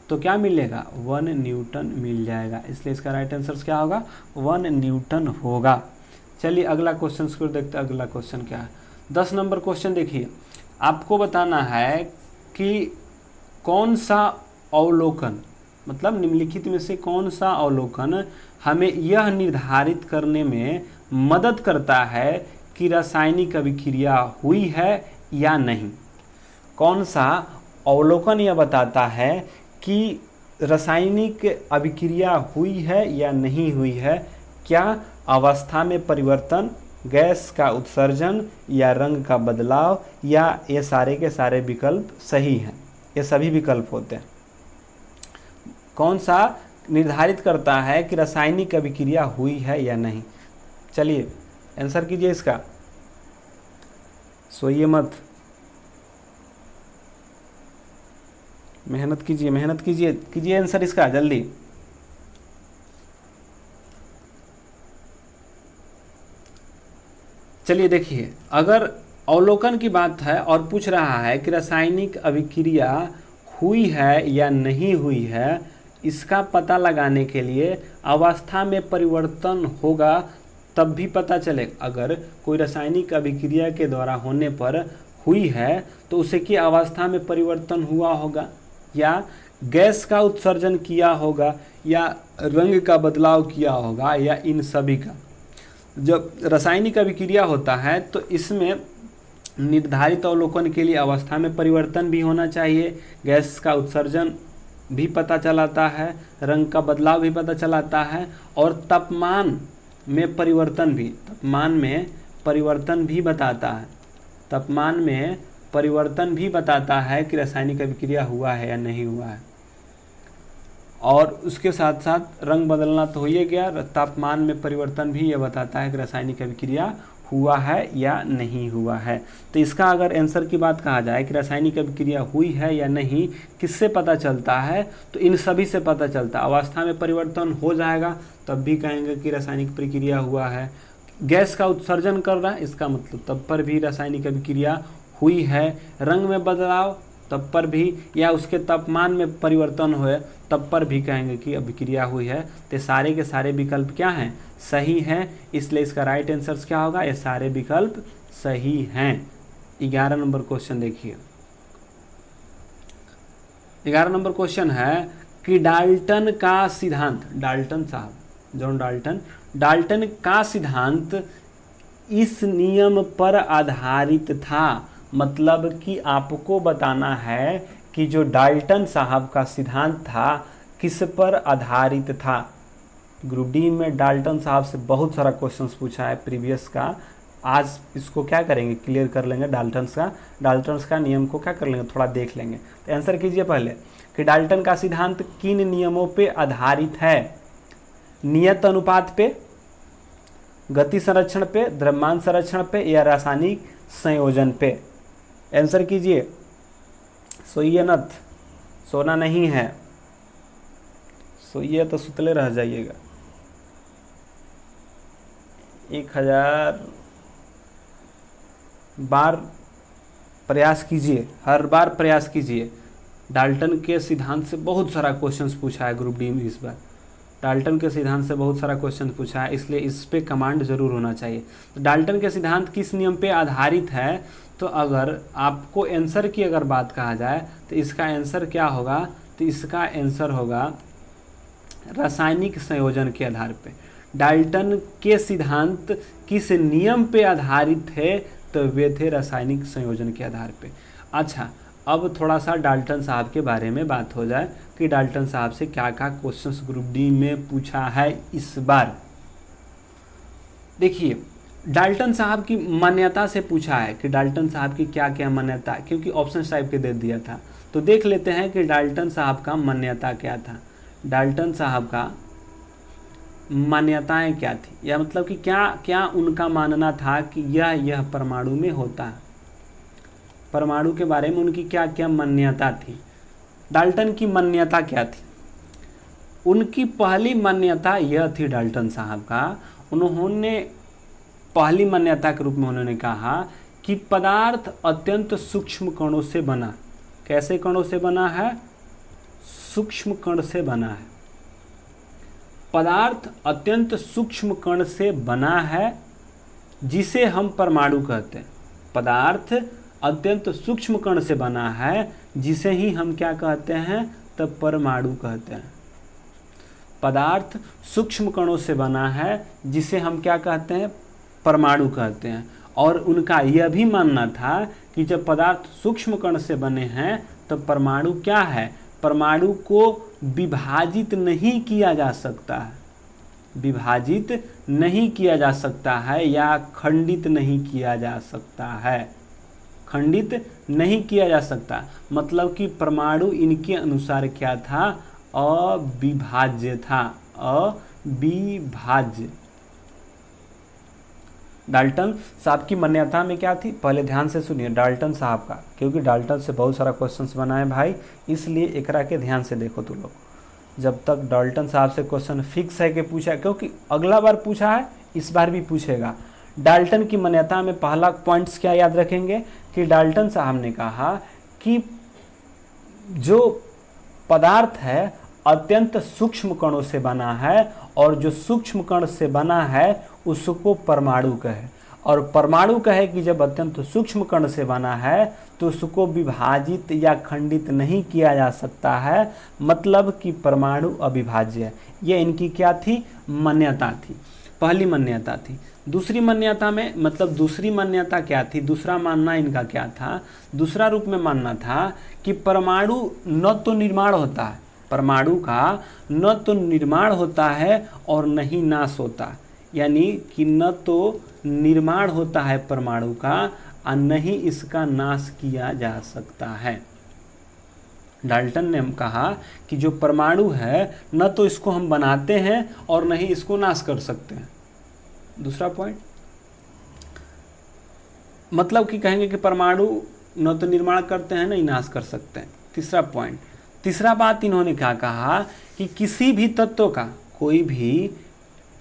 तो क्या मिलेगा, 1 न्यूटन मिल जाएगा। इसलिए इसका राइट आंसर क्या होगा, 1 न्यूटन होगा। चलिए अगला क्वेश्चन को देखते हैं। अगला क्वेश्चन क्या है, 10 नंबर क्वेश्चन देखिए। आपको बताना है कि कौन सा अवलोकन, मतलब निम्नलिखित में से कौन सा अवलोकन हमें यह निर्धारित करने में मदद करता है कि रासायनिक अभिक्रिया हुई है या नहीं। कौन सा अवलोकन यह बताता है कि रासायनिक अभिक्रिया हुई है या नहीं हुई है, क्या अवस्था में परिवर्तन गैस का उत्सर्जन या रंग का बदलाव, या ये सारे के सारे विकल्प सही हैं। ये सभी विकल्प होते हैं। कौन सा निर्धारित करता है कि रासायनिक अभिक्रिया हुई है या नहीं? चलिए आंसर कीजिए इसका, सोइए मत, मेहनत कीजिए, मेहनत कीजिए, कीजिए आंसर इसका जल्दी। चलिए देखिए, अगर अवलोकन की बात है और पूछ रहा है कि रासायनिक अभिक्रिया हुई है या नहीं हुई है, इसका पता लगाने के लिए अवस्था में परिवर्तन होगा तब भी पता चले। अगर कोई रासायनिक अभिक्रिया के द्वारा होने पर हुई है तो उसे की अवस्था में परिवर्तन हुआ होगा, या गैस का उत्सर्जन किया होगा, या रंग का बदलाव किया होगा, या इन सभी का। जब रासायनिक अभिक्रिया होता है तो इसमें निर्धारित अवलोकन के लिए अवस्था में परिवर्तन भी होना चाहिए, गैस का उत्सर्जन भी पता चलाता है, रंग का बदलाव भी पता चलाता है, और तापमान में परिवर्तन भी, तापमान में परिवर्तन भी बताता है, तापमान में परिवर्तन भी बताता है कि रासायनिक अभिक्रिया हुआ है या नहीं हुआ है। और उसके साथ साथ रंग बदलना तो हो ही गया, तापमान में परिवर्तन भी ये बताता है कि रासायनिक अभिक्रिया हुआ है या नहीं हुआ है। तो इसका अगर आंसर की बात कहा जाए कि रासायनिक अभिक्रिया हुई है या नहीं, किससे पता चलता है? तो इन सभी से पता चलता है। अवस्था में परिवर्तन हो जाएगा तब भी कहेंगे कि रासायनिक प्रक्रिया हुआ है। गैस का उत्सर्जन कर रहा है, इसका मतलब तब पर भी रासायनिक अभिक्रिया हुई है। रंग में बदलाव तब पर भी, या उसके तापमान में परिवर्तन हुए तब पर भी कहेंगे कि अभिक्रिया हुई है। तो सारे के सारे विकल्प क्या हैं? सही हैं। इसलिए इसका राइट आंसर क्या होगा? ये सारे विकल्प सही हैं। 11 नंबर क्वेश्चन देखिए। 11 नंबर क्वेश्चन है कि डाल्टन का सिद्धांत, डाल्टन साहब, जॉन डाल्टन, डाल्टन का सिद्धांत इस नियम पर आधारित था। मतलब कि आपको बताना है कि जो डाल्टन साहब का सिद्धांत था किस पर आधारित था। ग्रुप डी में डाल्टन साहब से बहुत सारा क्वेश्चंस पूछा है प्रीवियस का। आज इसको क्या करेंगे? क्लियर कर लेंगे। डाल्टन्स का नियम को क्या कर लेंगे? थोड़ा देख लेंगे। तो आंसर कीजिए पहले कि डाल्टन का सिद्धांत किन नियमों पे आधारित है? नियत अनुपात पे, गति संरक्षण पे, द्रव्यमान संरक्षण पे, या रासायनिक संयोजन पे? आंसर कीजिए। सोइए नत, सोना नहीं है, सोइए तो सुतले रह जाइएगा। 1000 बार प्रयास कीजिए, हर बार प्रयास कीजिए। डाल्टन के सिद्धांत से बहुत सारा क्वेश्चंस पूछा है ग्रुप डी में इस बार। डाल्टन के सिद्धांत से बहुत सारा क्वेश्चन पूछा है, इसलिए इस पे कमांड जरूर होना चाहिए। तो डाल्टन के सिद्धांत किस नियम पे आधारित है? तो अगर आपको आंसर की अगर बात कहा जाए तो इसका आंसर क्या होगा? तो इसका आंसर होगा रासायनिक संयोजन के आधार पे। डाल्टन के सिद्धांत किस नियम पे आधारित है? तो वे थे रासायनिक संयोजन के आधार पे। अच्छा, अब थोड़ा सा डाल्टन साहब के बारे में बात हो जाए कि डाल्टन साहब से क्या क्या क्वेश्चंस ग्रुप डी में पूछा है इस बार। देखिए, डाल्टन साहब की मान्यता से पूछा है कि डाल्टन साहब की क्या क्या मान्यता, क्योंकि ऑप्शन टाइप के दे दिया था। तो देख लेते हैं कि डाल्टन साहब का मान्यता क्या था। डाल्टन साहब का मान्यताएं क्या थी, या मतलब कि क्या क्या उनका मानना था कि यह परमाणु में होता है। परमाणु के बारे में उनकी क्या क्या मान्यता थी। डाल्टन की मान्यता क्या थी? उनकी पहली मान्यता यह थी डाल्टन साहब का, उन्होंने पहली मान्यता के रूप में उन्होंने कहा कि पदार्थ अत्यंत सूक्ष्म कणों से बना। कैसे कणों से बना है? सूक्ष्म कण से बना है। पदार्थ अत्यंत सूक्ष्म कण से बना है, जिसे हम परमाणु कहते हैं। पदार्थ अत्यंत सूक्ष्म कण से बना है, जिसे ही हम क्या कहते हैं? तब परमाणु कहते हैं। पदार्थ सूक्ष्म कणों से बना है, जिसे हम क्या कहते हैं? परमाणु कहते हैं। और उनका यह भी मानना था कि जब पदार्थ सूक्ष्म कण से बने हैं तो परमाणु क्या है? परमाणु को विभाजित नहीं किया जा सकता है। विभाजित नहीं किया जा सकता है या खंडित नहीं किया जा सकता है। खंडित नहीं किया जा सकता मतलब कि परमाणु इनके अनुसार क्या था, अविभाज्य था, अविभाज्य। डाल्टन साहब की मान्यता में क्या थी, पहले ध्यान से सुनिए डाल्टन साहब का, क्योंकि डाल्टन से बहुत सारा क्वेश्चंस बना है भाई, इसलिए एकरा के ध्यान से देखो तुम लोग। जब तक डाल्टन साहब से क्वेश्चन फिक्स है कि पूछा है, क्योंकि अगला बार पूछा है इस बार भी पूछेगा। डाल्टन की मान्यता में पहला पॉइंट्स क्या याद रखेंगे कि डाल्टन साहब ने कहा कि जो पदार्थ है अत्यंत सूक्ष्म कणों से बना है और जो सूक्ष्म कण से बना है उसको परमाणु कहे, और परमाणु कहे कि जब अत्यंत सूक्ष्म कण से बना है तो उसको विभाजित या खंडित नहीं किया जा सकता है, मतलब कि परमाणु अविभाज्य है। ये इनकी क्या थी, मान्यता थी, पहली मान्यता थी। दूसरी मान्यता में मतलब दूसरी मान्यता क्या थी, दूसरा मानना इनका क्या था, दूसरा रूप में मानना था कि परमाणु न तो निर्माण होता है, परमाणु का न तो निर्माण होता है और न ही नाश होता, यानी कि न तो निर्माण होता है परमाणु का और न ही इसका नाश किया जा सकता है। डाल्टन ने कहा कि जो परमाणु है न तो इसको हम बनाते हैं और न ही इसको नाश कर सकते हैं। दूसरा पॉइंट मतलब कि कहेंगे कि परमाणु न तो निर्माण करते हैं न ही नाश कर सकते हैं। तीसरा पॉइंट, तीसरा बात इन्होंने क्या कहा कि किसी भी तत्व का, कोई भी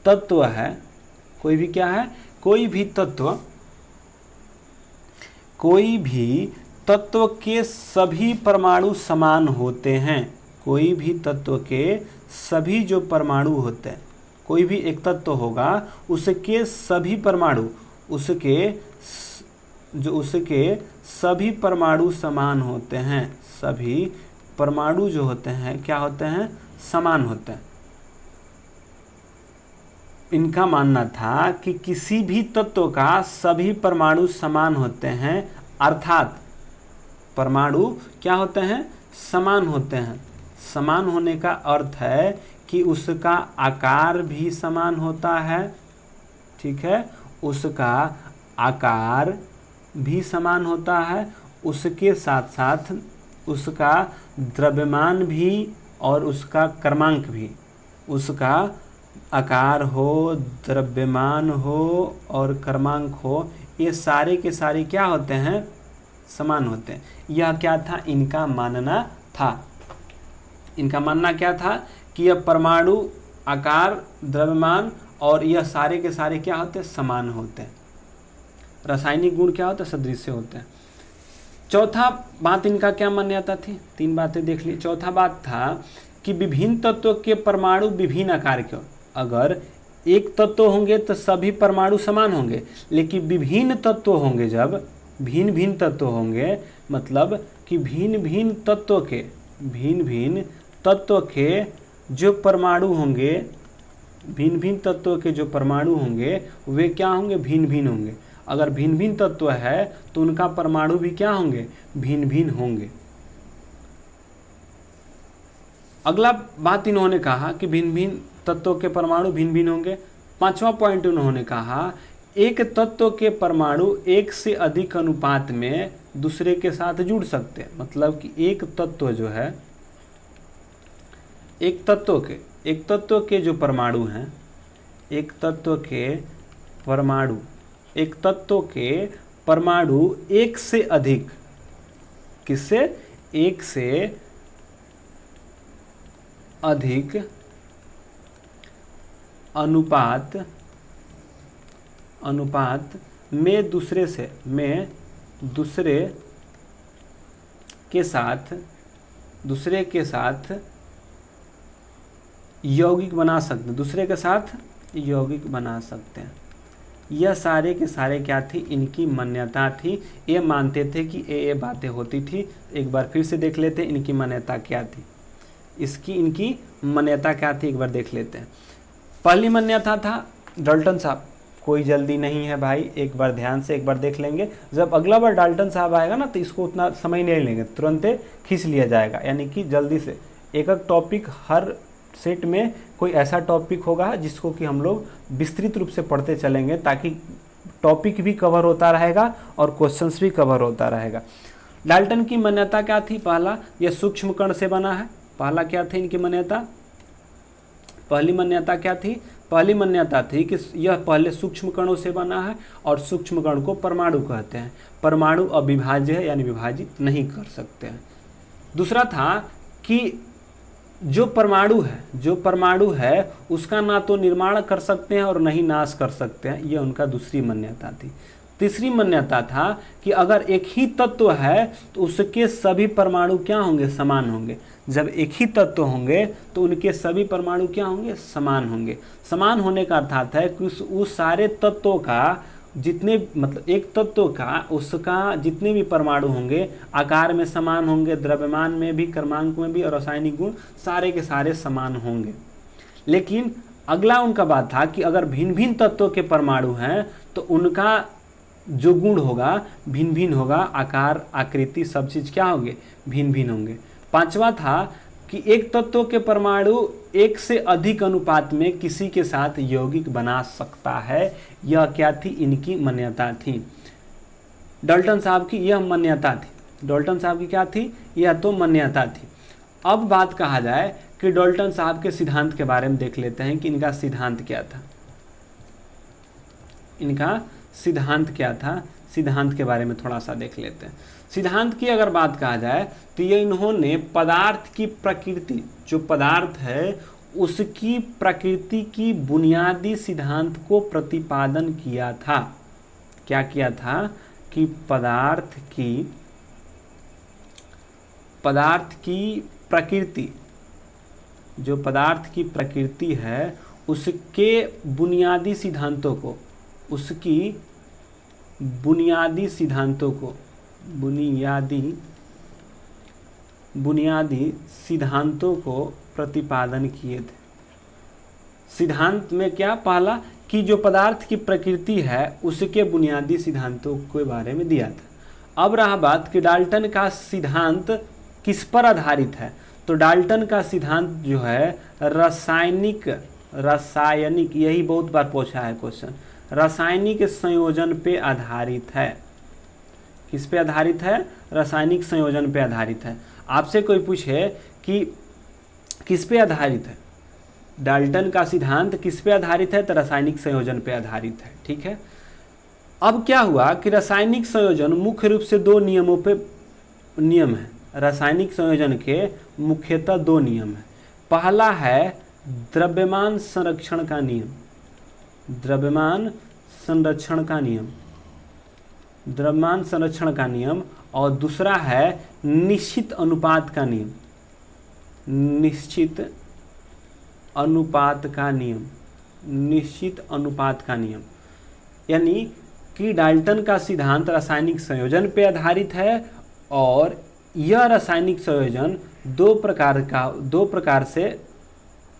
तत्व है, कोई भी क्या है, कोई भी तत्व, कोई भी तत्व के सभी परमाणु समान होते हैं। कोई भी तत्व के सभी जो परमाणु होते हैं, कोई भी एक तत्व होगा उसके सभी परमाणु, उसके सभी परमाणु समान होते हैं। सभी परमाणु जो होते हैं क्या होते हैं, समान होते हैं। इनका मानना था कि किसी भी तत्व का सभी परमाणु समान होते हैं, अर्थात परमाणु क्या होते हैं, समान होते हैं। समान होने का अर्थ है कि उसका आकार भी समान होता है, ठीक है, उसका आकार भी समान होता है, उसके साथ साथ उसका द्रव्यमान भी और उसका क्रमांक भी, उसका आकार हो, द्रव्यमान हो और क्रमांक हो, ये सारे के सारे क्या होते हैं, समान होते हैं। यह क्या था, इनका मानना था। इनका मानना क्या था कि यह परमाणु, आकार, द्रव्यमान और यह सारे के सारे क्या होते हैं, समान होते हैं। रासायनिक गुण क्या होते हैं, सदृश्य होते हैं। चौथा बात इनका क्या मान्यता थी, तीन बातें देख ली। चौथा बात था कि विभिन्न तत्वों के परमाणु विभिन्न आकार के, अगर एक तत्व होंगे तो सभी परमाणु समान होंगे, लेकिन विभिन्न तत्व होंगे, जब भिन्न भिन्न तत्व होंगे मतलब कि भिन्न भिन्न तत्व के जो परमाणु होंगे, भिन्न भिन्न तत्व के जो परमाणु होंगे वे क्या होंगे, भिन्न भिन्न होंगे। अगर भिन्न भिन्न तत्व है तो उनका परमाणु भी क्या होंगे, भिन्न भिन्न होंगे। अगला बात इन्होंने कहा कि भिन्न भिन्न तत्वों के परमाणु भिन्न भिन्न होंगे। पांचवा पॉइंट उन्होंने कहा एक तत्व के परमाणु एक से अधिक अनुपात में दूसरे के साथ जुड़ सकते हैं, मतलब कि एक तत्व जो है, एक तत्व के जो परमाणु हैं, एक तत्व के परमाणु एक से अधिक, किससे, एक से अधिक अनुपात में दूसरे के साथ यौगिक बना सकते हैं, दूसरे के साथ यौगिक बना सकते हैं। यह सारे के सारे क्या थी, इनकी मान्यता थी। ये मानते थे कि ये बातें होती थी। एक बार फिर से देख लेते हैं इनकी मान्यता क्या थी, इनकी मान्यता क्या थी, एक बार देख लेते हैं। पहली मान्यता था डाल्टन साहब, कोई जल्दी नहीं है भाई, एक बार ध्यान से एक बार देख लेंगे। जब अगला बार डाल्टन साहब आएगा ना तो इसको उतना समय नहीं लेंगे, तुरंत खींच लिया जाएगा, यानी कि जल्दी से एक एक टॉपिक हर सेट में कोई ऐसा टॉपिक होगा जिसको कि हम लोग विस्तृत रूप से पढ़ते चलेंगे, ताकि टॉपिक भी कवर होता रहेगा और क्वेश्चंस भी कवर होता रहेगा। डाल्टन की मान्यता क्या थी? पहला, यह सूक्ष्म कण से बना है। पहला क्या थी इनकी मान्यता? पहली मान्यता क्या थी? पहली मान्यता थी कि यह पहले सूक्ष्म कणों से बना है और सूक्ष्म कण को परमाणु कहते हैं। परमाणु अविभाज्य है, यानी विभाजित नहीं कर सकते हैं। दूसरा था कि जो परमाणु है उसका ना तो निर्माण कर सकते हैं और न ही नाश कर सकते हैं, यह उनका दूसरी मान्यता थी। तीसरी मान्यता था कि अगर एक ही तत्व है तो उसके सभी परमाणु क्या होंगे? समान होंगे। जब एक ही तत्व होंगे तो उनके सभी परमाणु क्या होंगे? समान होंगे। समान होने का अर्थात है कि उस सारे तत्वों का जितने मतलब एक तत्व का उसका जितने भी परमाणु होंगे आकार में समान होंगे, द्रव्यमान में भी, क्रमांक में भी और रासायनिक गुण सारे के सारे समान होंगे। लेकिन अगला उनका बात था कि अगर भिन्न भिन्न तत्वों के परमाणु हैं तो उनका जो गुण होगा भिन्न भिन्न होगा, आकार, आकृति, सब चीज़ क्या होंगे? भिन्न भिन्न होंगे। पांचवा था कि एक तत्व के परमाणु एक से अधिक अनुपात में किसी के साथ यौगिक बना सकता है। यह क्या थी? इनकी मान्यता थी। डाल्टन साहब की यह मान्यता थी। डाल्टन साहब की क्या थी? यह तो मान्यता थी। अब बात कहा जाए कि डाल्टन साहब के सिद्धांत के बारे में देख लेते हैं कि इनका सिद्धांत क्या था। इनका सिद्धांत क्या था? सिद्धांत के बारे में थोड़ा सा देख लेते हैं। सिद्धांत की अगर बात कहा जाए तो ये इन्होंने पदार्थ की प्रकृति, जो पदार्थ है उसकी प्रकृति की बुनियादी सिद्धांत को प्रतिपादन किया था। क्या किया था? कि पदार्थ की प्रकृति, जो पदार्थ की प्रकृति है उसके बुनियादी सिद्धांतों को, उसकी बुनियादी सिद्धांतों को, बुनियादी सिद्धांतों को प्रतिपादन किए थे। सिद्धांत में क्या? पहला कि जो पदार्थ की प्रकृति है उसके बुनियादी सिद्धांतों के बारे में दिया था। अब रहा बात कि डाल्टन का सिद्धांत किस पर आधारित है, तो डाल्टन का सिद्धांत जो है रासायनिक, यही बहुत बार पूछा है क्वेश्चन, रासायनिक संयोजन पे आधारित है। किस पे आधारित है? रासायनिक संयोजन पे आधारित है। आपसे कोई पूछे कि किस पे आधारित है, डाल्टन का सिद्धांत किस पे आधारित है, तो रासायनिक संयोजन पे आधारित है। ठीक है। अब क्या हुआ कि रासायनिक संयोजन मुख्य रूप से दो नियमों पे नियम है। रासायनिक संयोजन के मुख्यतः दो नियम है। पहला है द्रव्यमान संरक्षण का नियम, द्रव्यमान संरक्षण का नियम, द्रव्यमान संरक्षण का नियम, और दूसरा है निश्चित अनुपात का नियम, निश्चित अनुपात का नियम, निश्चित अनुपात का नियम। यानी कि डाल्टन का सिद्धांत रासायनिक संयोजन पे आधारित है और यह रासायनिक संयोजन दो प्रकार से,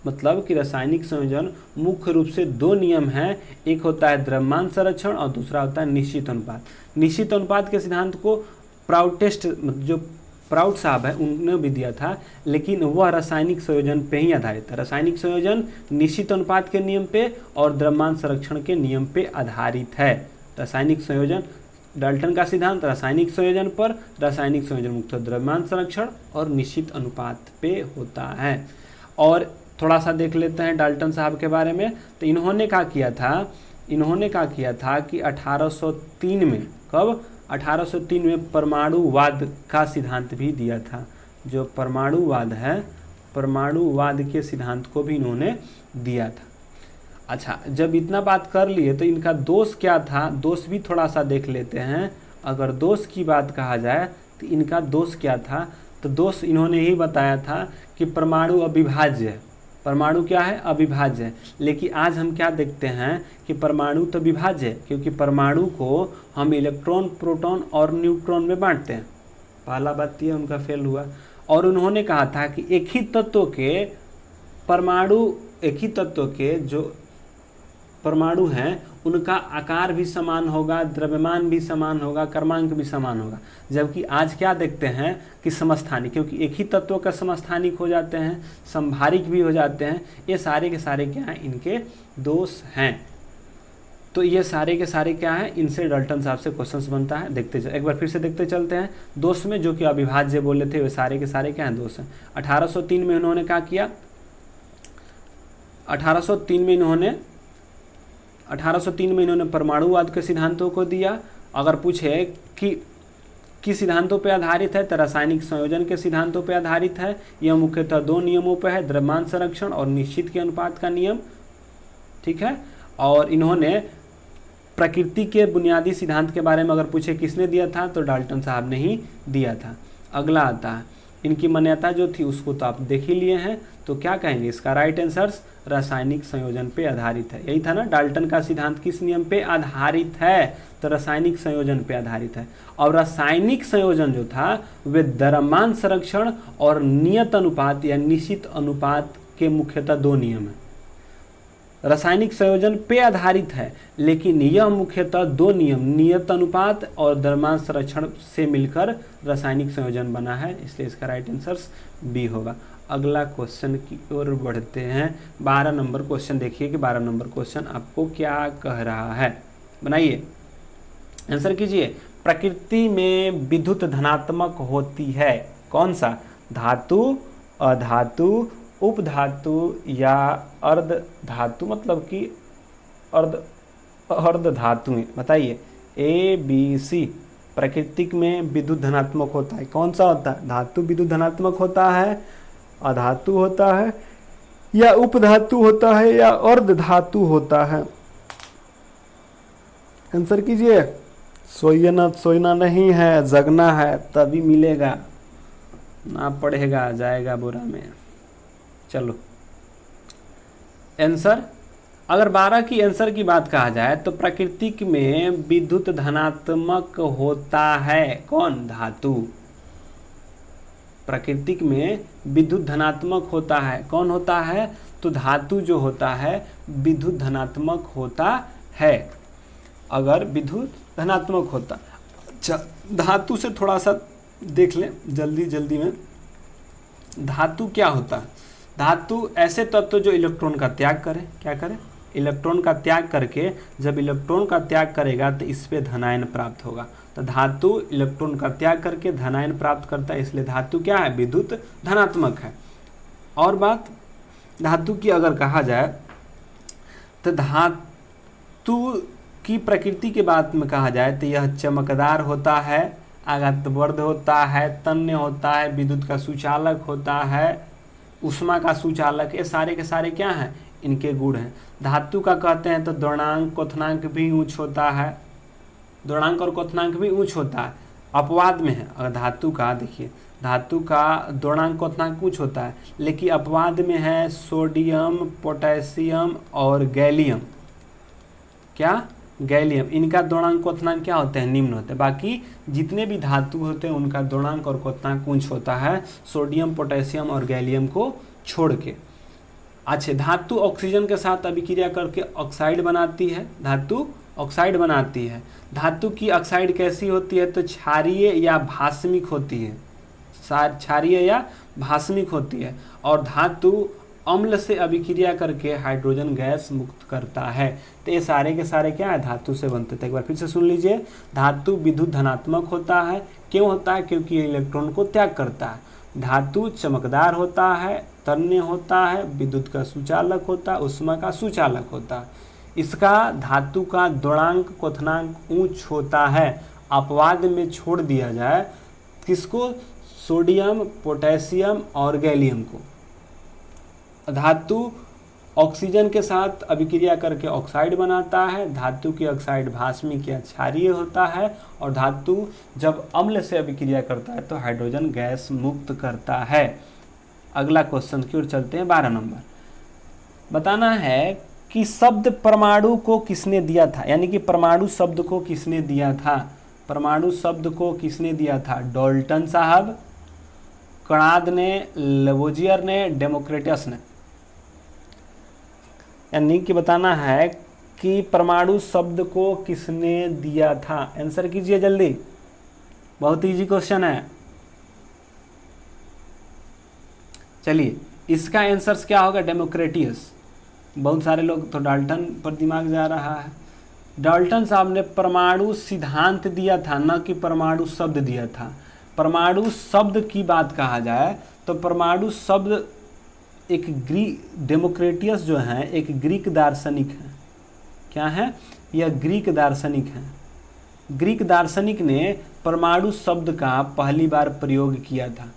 मतलब कि रासायनिक संयोजन मुख्य रूप से दो नियम हैं। एक होता है द्रव्यमान संरक्षण और दूसरा होता है निश्चित अनुपात। निश्चित अनुपात के सिद्धांत को प्राउटेस्ट, जो प्राउड साहब है उन्होंने भी दिया था, लेकिन वह रासायनिक संयोजन पे ही आधारित है। रासायनिक संयोजन निश्चित अनुपात के नियम पे और द्रव्यमान संरक्षण के नियम पे आधारित है। रासायनिक संयोजन, डाल्टन का सिद्धांत रासायनिक संयोजन पर, रासायनिक संयोजन मुख्यतः द्रव्यमान संरक्षण और निश्चित अनुपात पे होता है। और थोड़ा सा देख लेते हैं डाल्टन साहब के बारे में। तो इन्होंने क्या किया था कि 1803 में, कब? 1803 में परमाणुवाद का सिद्धांत भी दिया था। जो परमाणुवाद है, परमाणुवाद के सिद्धांत को भी इन्होंने दिया था। अच्छा, जब इतना बात कर लिए तो इनका दोष क्या था, दोष भी थोड़ा सा देख लेते हैं। अगर दोष की बात कहा जाए तो इनका दोष क्या था, तो दोष इन्होंने ही बताया था कि परमाणु अविभाज्य है। परमाणु क्या है? अविभाज्य है। लेकिन आज हम क्या देखते हैं कि परमाणु तो विभाज्य है, क्योंकि परमाणु को हम इलेक्ट्रॉन, प्रोटॉन और न्यूट्रॉन में बांटते हैं। पहला बात ये उनका फेल हुआ। और उन्होंने कहा था कि एक ही तत्व के परमाणु, एक ही तत्व के जो परमाणु हैं उनका आकार भी समान होगा, द्रव्यमान भी समान होगा, क्रमांक भी समान होगा। जबकि आज क्या देखते हैं कि समस्थानिक, क्योंकि एक ही तत्व का समस्थानिक हो जाते हैं, समभारिक भी हो जाते हैं। ये सारे के सारे क्या हैं, इनके दोष हैं। तो ये सारे के सारे क्या है, इनसे डाल्टन साहब से क्वेश्चंस बनता है। देखते एक बार फिर से देखते चलते हैं। दोष में जो कि अविभाज्य बोले थे वे सारे के सारे क्या हैं, दोष हैं। 1803 में उन्होंने क्या किया, 1803 में इन्होंने परमाणुवाद के सिद्धांतों को दिया। अगर पूछे कि किस सिद्धांतों पर आधारित है, तो रासायनिक संयोजन के सिद्धांतों पर आधारित है। यह मुख्यतः 2 नियमों पर है, द्रव्यमान संरक्षण और निश्चित के अनुपात का नियम, ठीक है। और इन्होंने प्रकृति के बुनियादी सिद्धांत के बारे में अगर पूछे किसने दिया था, तो डाल्टन साहब ने ही दिया था। अगला आता है, इनकी मान्यता जो थी उसको तो आप देख ही लिए हैं, तो क्या कहेंगे इसका राइट आंसर रासायनिक संयोजन पे आधारित है। यही था ना, डाल्टन का सिद्धांत किस नियम पे आधारित है, तो रासायनिक संयोजन पे आधारित है। और रासायनिक संयोजन जो था वे द्रव्यमान संरक्षण और नियत अनुपात या निश्चित अनुपात के मुख्यतः 2 नियम है। रासायनिक संयोजन पे आधारित है, लेकिन यह मुख्यतः 2 नियम, नियत अनुपात और द्रव्यमान संरक्षण से मिलकर रासायनिक संयोजन बना है, इसलिए इसका राइट आंसर बी होगा। अगला क्वेश्चन की ओर बढ़ते हैं। 12 नंबर क्वेश्चन देखिए कि 12 नंबर क्वेश्चन आपको क्या कह रहा है, बनाइए, आंसर कीजिए। प्रकृति में विद्युत धनात्मक होती है, कौन सा, धातु, अधातु, उपधातु या अर्ध धातु, मतलब कि अर्ध धातुएं, बताइए। ABC प्राकृतिक में विद्युत धनात्मक होता है, कौन सा होता है, धातु विद्युत धनात्मक होता है, अधातु होता है, या उपधातु होता है, या अर्ध धातु होता है। आंसर कीजिए। सोना नहीं है, जगना है, तभी मिलेगा, ना पढ़ेगा जाएगा बुरा में। चलो आंसर, अगर 12 की आंसर की बात कहा जाए तो प्राकृतिक में विद्युत धनात्मक होता है, कौन, धातु। प्राकृतिक में विद्युत धनात्मक होता है, कौन होता है, तो धातु जो होता है विद्युत धनात्मक होता है। अगर विद्युत धनात्मक होता, अच्छा धातु से थोड़ा सा देख लें जल्दी में। धातु क्या होता है, धातु ऐसे तत्व जो इलेक्ट्रॉन का त्याग करे, क्या करे, इलेक्ट्रॉन का त्याग करके, जब इलेक्ट्रॉन का त्याग करेगा तो इस पे धनायन प्राप्त होगा। तो धातु इलेक्ट्रॉन का त्याग करके धनायन प्राप्त करता है, इसलिए धातु क्या है, विद्युत धनात्मक है। और बात धातु की अगर कहा जाए तो धातु की प्रकृति के बात में कहा जाए तो यह चमकदार होता है, आघातवर्ध होता है, तन्य होता है, विद्युत का सुचालक होता है, उष्मा का सुचालक, ये सारे के सारे क्या हैं, इनके गुण हैं। धातु का कहते हैं तो द्रव्यमांक क्वथनांक भी उच्च होता है, द्रव्यमांक और क्वथनांक भी उच्च होता है, अपवाद में है। अगर धातु का देखिए, धातु का द्रव्यमांक क्वथनांक उच्च होता है, लेकिन अपवाद में है सोडियम, पोटेशियम और गैलियम, क्या, गैलियम, इनका द्रव्यमांक क्वथनांक क्या होते हैं, निम्न होते हैं। बाकी जितने भी धातु होते हैं उनका द्रव्यमांक और क्वथनांक उच्च होता है, सोडियम, पोटेशियम और गैलियम को छोड़ के। अच्छा, धातु ऑक्सीजन के साथ अभिक्रिया करके ऑक्साइड बनाती है, धातु ऑक्साइड बनाती है। धातु की ऑक्साइड कैसी होती है, तो क्षारीय या भास्मिक होती है, क्षारीय या भास्मिक होती है। और धातु अम्ल से अभिक्रिया करके हाइड्रोजन गैस मुक्त करता है। तो ये सारे के सारे क्या है, धातु से बनते थे। एक बार फिर से सुन लीजिए, धातु विद्युत धनात्मक होता है, क्यों होता है, क्योंकि ये इलेक्ट्रॉन को त्याग करता है। धातु चमकदार होता है, तन्य होता है, विद्युत का सुचालक होता है, उष्मा का सुचालक होता है। इसका धातु का द्रव्यमांक क्वथनांक उच्च होता है। अपवाद में छोड़ दिया जाए किसको, सोडियम, पोटेशियम और गैलियम को। धातु ऑक्सीजन के साथ अभिक्रिया करके ऑक्साइड बनाता है, धातु की ऑक्साइड भास्मिक या क्षारीय होता है, और धातु जब अम्ल से अभिक्रिया करता है तो हाइड्रोजन गैस मुक्त करता है। अगला क्वेश्चन की ओर चलते हैं। 12 नंबर, बताना है कि शब्द परमाणु को किसने दिया था, यानी कि परमाणु शब्द को किसने दिया था, परमाणु शब्द को किसने दिया था, डाल्टन साहब, कणाद ने, लेवोजियर ने, डेमोक्रिटस ने। यानी कि बताना है कि परमाणु शब्द को किसने दिया था? आंसर कीजिए जल्दी, बहुत इजी क्वेश्चन है। चलिए इसका आंसर क्या होगा? डेमोक्रेटियस। बहुत सारे लोग तो डाल्टन पर दिमाग जा रहा है। डाल्टन साहब ने परमाणु सिद्धांत दिया था, न कि परमाणु शब्द दिया था। परमाणु शब्द की बात कहा जाए तो परमाणु शब्द एक डेमोक्रेटियस जो है एक ग्रीक दार्शनिक है। क्या है? यह ग्रीक दार्शनिक है। ग्रीक दार्शनिक ने परमाणु शब्द का पहली बार प्रयोग किया था।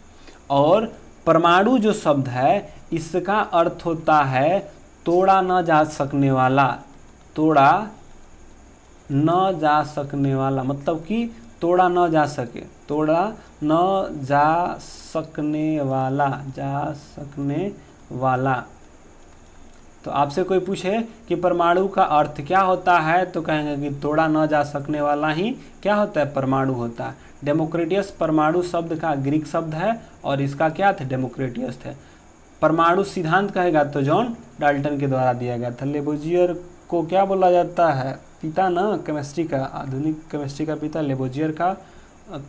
और परमाणु जो शब्द है इसका अर्थ होता है तोड़ा न जा सकने वाला। तोड़ा न जा सकने वाला मतलब कि तोड़ा न जा सके, तोड़ा न जा सकने वाला, जा सकने वाला। तो आपसे कोई पूछे कि परमाणु का अर्थ क्या होता है तो कहेंगे कि तोड़ा न जा सकने वाला ही क्या होता है? परमाणु होता है। डेमोक्रेटियस परमाणु शब्द का ग्रीक शब्द है और इसका क्या था? डेमोक्रेटियस थे। परमाणु सिद्धांत कहेगा तो जॉन डाल्टन के द्वारा दिया गया था। लेबोजियर को क्या बोला जाता है? पिता ना केमिस्ट्री का, आधुनिक केमिस्ट्री का पिता लेबोजियर का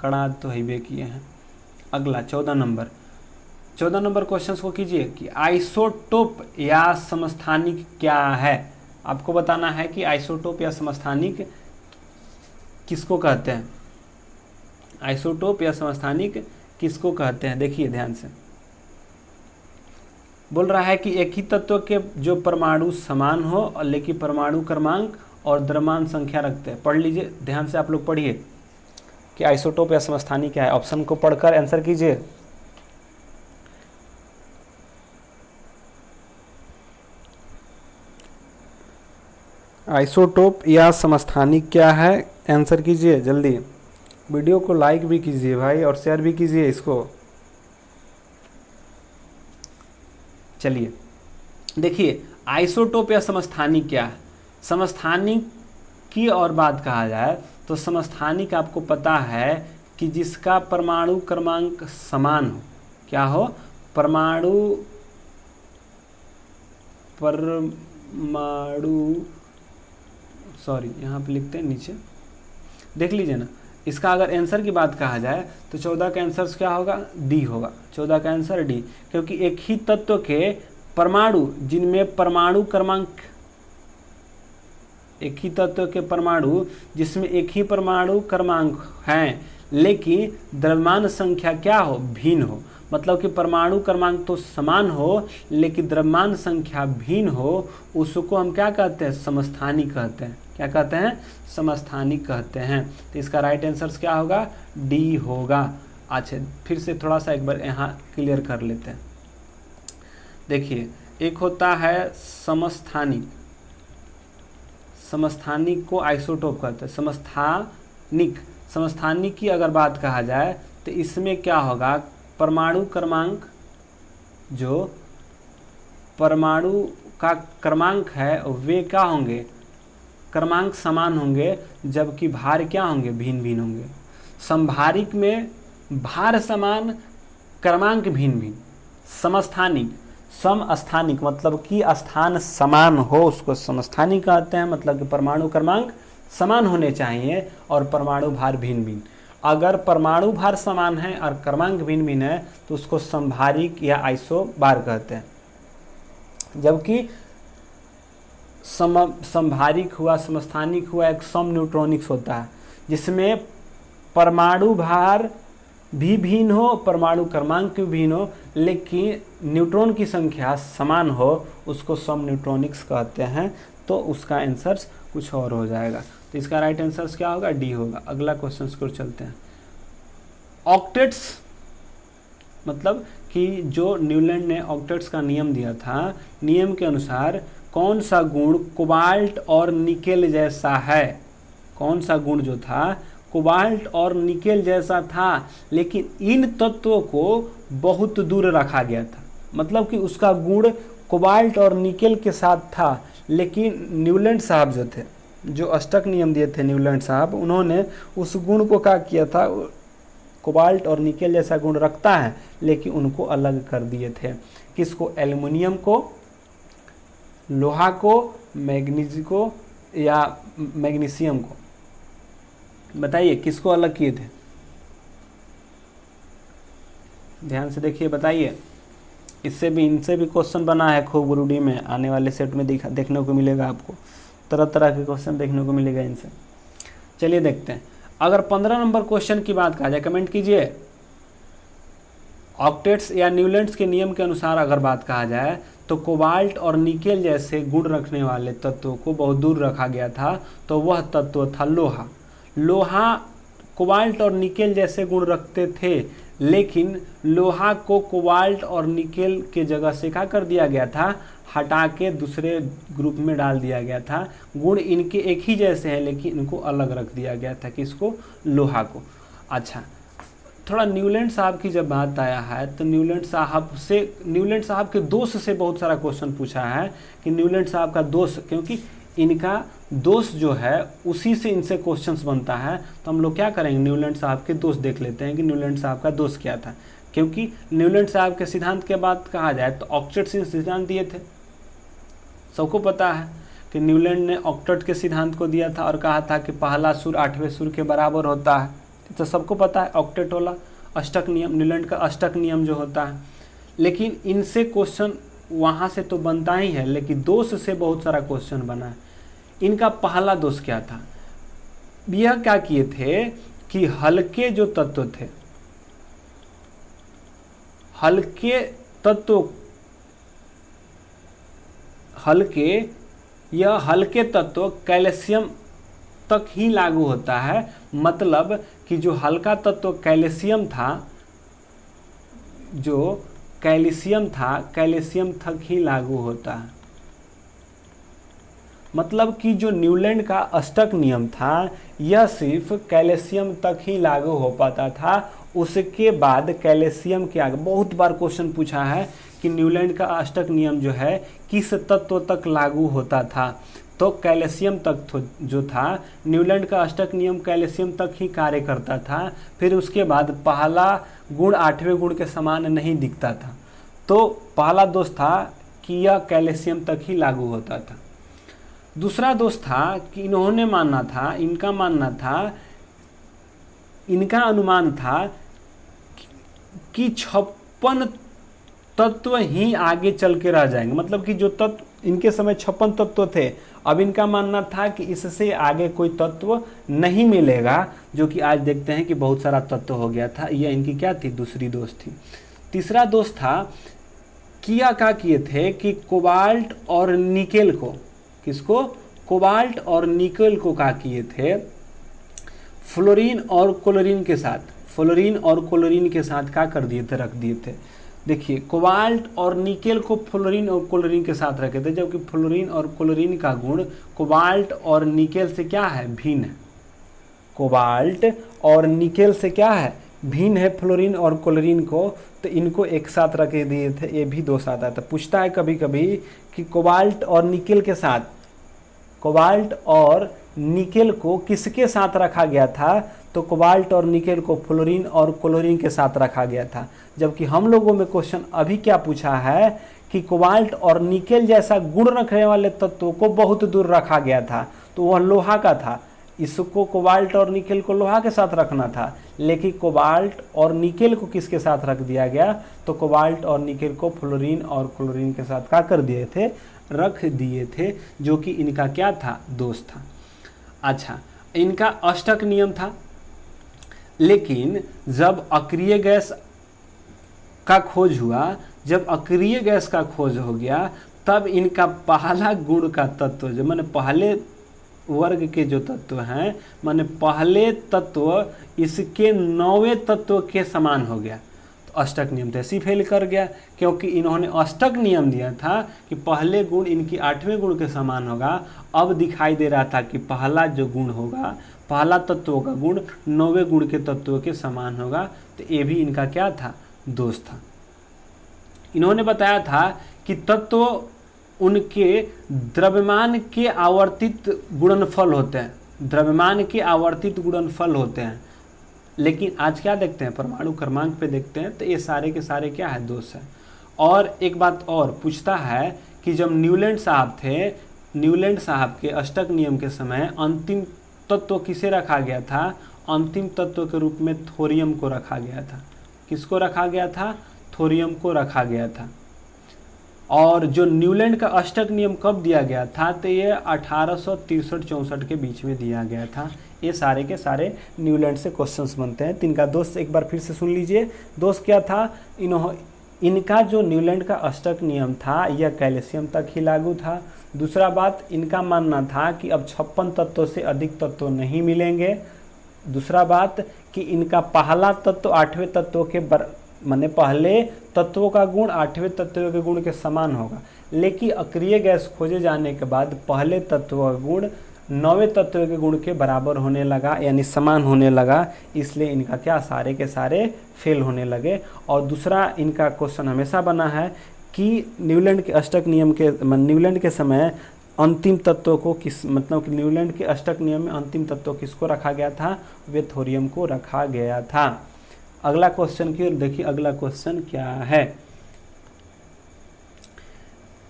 कड़ा तो हिबे किए हैं। अगला 14 नंबर क्वेश्चन को कीजिए कि आइसोटोप या समस्थानिक क्या है? आपको बताना है कि आइसोटोप या समस्थानिक किसको कहते हैं। आइसोटोप या समस्थानिक किसको कहते हैं? देखिए ध्यान से, बोल रहा है कि एक ही तत्व के जो परमाणु समान हो और लेकिन परमाणु क्रमांक और द्रव्यमान संख्या रखते हैं। पढ़ लीजिए ध्यान से, आप लोग पढ़िए कि आइसोटोप या समस्थानिक क्या है। ऑप्शन को पढ़कर आंसर कीजिए। आइसोटोप या समस्थानिक क्या है? आंसर कीजिए जल्दी। वीडियो को लाइक भी कीजिए भाई और शेयर भी कीजिए इसको। चलिए देखिए, आइसोटोप या समस्थानिक क्या है? समस्थानिक की और बात कहा जाए तो समस्थानिक आपको पता है कि जिसका परमाणु क्रमांक समान हो। क्या हो? यहाँ पे लिखते हैं नीचे, देख लीजिए ना। इसका अगर आंसर की बात कहा जाए तो 14 का आंसर क्या होगा? डी होगा। 14 का आंसर डी, क्योंकि एक ही तत्व के परमाणु जिनमें परमाणु क्रमांक, एक ही तत्व के परमाणु जिसमें एक ही परमाणु क्रमांक हैं लेकिन द्रव्यमान संख्या क्या हो? भिन्न हो। मतलब कि परमाणु क्रमांक तो समान हो लेकिन द्रव्यमान संख्या भिन्न हो, उसको हम क्या कहते हैं? समस्थानिक कहते हैं। क्या कहते हैं? समस्थानिक कहते हैं। तो इसका राइट आंसर क्या होगा? डी होगा। अच्छा फिर से थोड़ा सा एक बार यहाँ क्लियर कर लेते हैं। देखिए, एक होता है समस्थानिक, समस्थानिक को आइसोटोप कहते हैं। समस्थानिक की अगर बात कहा जाए तो इसमें क्या होगा? परमाणु क्रमांक, जो परमाणु का क्रमांक है वे क्या होंगे? क्रमांक समान होंगे, जबकि भार क्या होंगे? भिन्न भिन्न होंगे। समभारिक में भार समान, क्रमांक भिन्न भिन्न। समस्थानिक, समस्थानिक मतलब कि स्थान समान हो उसको समस्थानिक कहते हैं। मतलब कि परमाणु क्रमांक समान होने चाहिए और परमाणु भार भिन्न भिन्न। अगर परमाणु भार समान है और क्रमांक भिन्न भिन्न है तो उसको समभारिक या आइसोबार कहते हैं। जबकि समभारिक हुआ, समस्थानिक हुआ, एक सम न्यूट्रॉनिक्स होता है जिसमें परमाणु भार भी भिन्न हो, परमाणु क्रमांक भी भिन्न हो, लेकिन न्यूट्रॉन की संख्या समान हो, उसको सम न्यूट्रॉनिक्स कहते हैं। तो उसका आंसर कुछ और हो जाएगा। तो इसका राइट आंसर क्या होगा? डी होगा। अगला क्वेश्चन को चलते हैं। ऑक्टेट्स मतलब कि जो न्यूलैंड ने ऑक्टेट्स का नियम दिया था, नियम के अनुसार कौन सा गुण कोबाल्ट और निकेल जैसा है? कौन सा गुण जो था कोबाल्ट और निकेल जैसा था, लेकिन इन तत्वों को बहुत दूर रखा गया था। मतलब कि उसका गुण कोबाल्ट और निकेल के साथ था, लेकिन न्यूलैंड साहब जो थे, जो अष्टक नियम दिए थे न्यूलैंड साहब, उन्होंने उस गुण को क्या किया था? कोबाल्ट और निकेल जैसा गुण रखता है लेकिन उनको अलग कर दिए थे। किसको? एल्युमिनियम को, लोहा को, मैग्नीज को, या मैग्नीशियम को? बताइए किसको अलग किए थे? ध्यान से देखिए, बताइए। इनसे भी क्वेश्चन बना है खूब गुरुडी में, आने वाले सेट में देखने को मिलेगा आपको, तरह तरह के क्वेश्चन देखने को मिलेगा इनसे। चलिए देखते हैं। अगर 15 नंबर क्वेश्चन की बात कहा जाए, कमेंट कीजिए। ऑक्टेट्स या न्यूलैंड्स के नियम के अनुसार अगर बात कहा जाए तो कोबाल्ट और निकेल जैसे गुण रखने वाले तत्वों को बहुत दूर रखा गया था, तो वह तत्व था लोहा। लोहा कोबाल्ट और निकेल जैसे गुण रखते थे, लेकिन लोहा को कोबाल्ट और निकेल के जगह से क्या कर दिया गया था, हटा के दूसरे ग्रुप में डाल दिया गया था। गुण इनके एक ही जैसे हैं, लेकिन इनको अलग रख दिया गया था। किसको? लोहा को। अच्छा, थोड़ा न्यूलैंड साहब की जब बात आया है तो न्यूलैंड साहब के दोस्त से बहुत सारा क्वेश्चन पूछा है कि न्यूलैंड साहब का दोस्त, क्योंकि इनका दोस्त जो है उसी से इनसे क्वेश्चंस बनता है। तो हम लोग क्या करेंगे, न्यूलैंड साहब के दोस्त देख लेते हैं कि न्यूलैंड साहब का दोस्त क्या था। क्योंकि न्यूलैंड साहब के सिद्धांत के बात कहा जाए तो ऑक्टेट से सिद्धांत दिए थे। सबको पता है कि न्यूलैंड ने ऑक्टेट के सिद्धांत को दिया था और कहा था कि पहला सुर 8वें सुर के बराबर होता है। तो सबको पता है ऑक्टेट वाला अष्टक नियम, न्यूलैंड का अष्टक नियम जो होता है। लेकिन इनसे क्वेश्चन वहाँ से तो बनता ही है, लेकिन दोष से बहुत सारा क्वेश्चन बना है। इनका पहला दोष क्या था? यह क्या किए थे कि हल्के जो तत्व थे, हल्के तत्व कैल्शियम तक ही लागू होता है। मतलब कि जो हल्का तत्व कैल्शियम तक ही लागू होता है। मतलब कि जो न्यूलैंड का अष्टक नियम था यह सिर्फ कैल्शियम तक ही लागू हो पाता था। उसके बाद कैल्शियम के आगे बहुत बार क्वेश्चन पूछा है कि न्यूलैंड का अष्टक नियम जो है किस तत्व तक लागू होता था, तो कैल्शियम तक जो था। न्यूलैंड का अष्टक नियम कैल्शियम तक ही कार्य करता था। फिर उसके बाद पहला गुण 8वें गुण के समान नहीं दिखता था। तो पहला दोष था कि यह कैल्शियम तक ही लागू होता था। दूसरा दोष था कि इनका अनुमान था कि 56 तत्व ही आगे चल के रह जाएंगे। मतलब कि जो तत्व इनके समय 56 तत्व थे, अब इनका मानना था कि इससे आगे कोई तत्व नहीं मिलेगा, जो कि आज देखते हैं कि बहुत सारा तत्व हो गया था। यह इनकी क्या थी? दूसरी दोष थी। तीसरा दोष था क्या किए थे कि कोबाल्ट और निकेल को, किसको? कोबाल्ट और निकेल को क्या किए थे? फ्लोरीन और क्लोरीन के साथ क्या कर दिए थे? रख दिए थे। देखिए, कोबाल्ट और निकेल को फ्लोरीन और क्लोरीन के साथ रखे थे, जबकि फ्लोरीन और क्लोरीन का गुण कोबाल्ट और निकेल से क्या है? भिन्न है। कोबाल्ट और निकेल से क्या है? भिन्न है फ्लोरीन और क्लोरीन को। तो इनको एक साथ रखे दिए थे। ये भी दोष आता था। पूछता है कभी कभी कि कोबाल्ट और निकेल को किसके साथ रखा गया था? तो कोबाल्ट और निकेल को फ्लोरीन और क्लोरीन के साथ रखा गया था। जबकि हम लोगों में क्वेश्चन अभी क्या पूछा है कि कोबाल्ट और निकेल जैसा गुण रखने वाले तत्वों को बहुत दूर रखा गया था, तो वह लोहा का था। इसको कोबाल्ट और निकेल को लोहा के साथ रखना था, लेकिन कोबाल्ट और निकेल को किसके साथ रख दिया गया? तो कोबाल्ट और निकेल को फ्लोरीन और क्लोरीन के साथ क्या कर दिए थे? रख दिए थे, जो कि इनका क्या था? दोष था। अच्छा, इनका अष्टक नियम था। लेकिन जब अक्रिय गैस का खोज हो गया, तब इनका पहला गुण का तत्व जो माने पहले वर्ग के जो तत्व हैं, माने पहले तत्व इसके 9वें तत्व के समान हो गया। तो अष्टक नियम तो ऐसे ही फेल कर गया, क्योंकि इन्होंने अष्टक नियम दिया था कि पहले गुण इनकी 8वें गुण के समान होगा। अब दिखाई दे रहा था कि पहला जो गुण होगा, पहला तत्व का गुण 9वें गुण के तत्व के समान होगा। तो ये भी इनका क्या था? दोष था। इन्होंने बताया था कि तत्व उनके द्रव्यमान के आवर्तित गुणनफल होते हैं। लेकिन आज क्या देखते हैं? परमाणु क्रमांक पे देखते हैं, तो ये सारे के सारे क्या है? दोष है। और एक बात और पूछता है कि जब न्यूलैंड साहब थे न्यूलैंड साहब के अष्टक नियम के समय अंतिम तत्व किसे रखा गया था? अंतिम तत्व के रूप में थोरियम को रखा गया था। किसको रखा गया था? थोरियम को रखा गया था। और जो न्यूलैंड का अष्टक नियम कब दिया गया था? तो ये 1863-64 के बीच में दिया गया था। ये सारे के सारे न्यूलैंड से क्वेश्चंस बनते हैं। तो इनका दोस्त एक बार फिर से सुन लीजिए। दोस्त क्या था? इनका जो न्यूलैंड का अष्टक नियम था यह कैल्शियम तक ही लागू था। दूसरा बात, इनका मानना था कि अब 56 तत्वों से अधिक तत्व नहीं मिलेंगे। दूसरा बात कि इनका पहला तत्व 8वें तत्वों के माने पहले तत्वों का गुण 8वें तत्व के गुण के समान होगा, लेकिन अक्रिय गैस खोजे जाने के बाद पहले तत्व का गुण 9वें तत्व के गुण के बराबर होने लगा, यानी समान होने लगा। इसलिए इनका क्या, सारे के सारे फेल होने लगे। और दूसरा इनका क्वेश्चन हमेशा बना है कि न्यूलैंड के अष्टक नियम के न्यूलैंड के समय अंतिम तत्व को किस, मतलब कि न्यूलैंड के अष्टक नियम में अंतिम तत्व किसको रखा गया था? वे थोरियम को रखा गया था। अगला क्वेश्चन की ओर देखिए, अगला क्वेश्चन क्या है?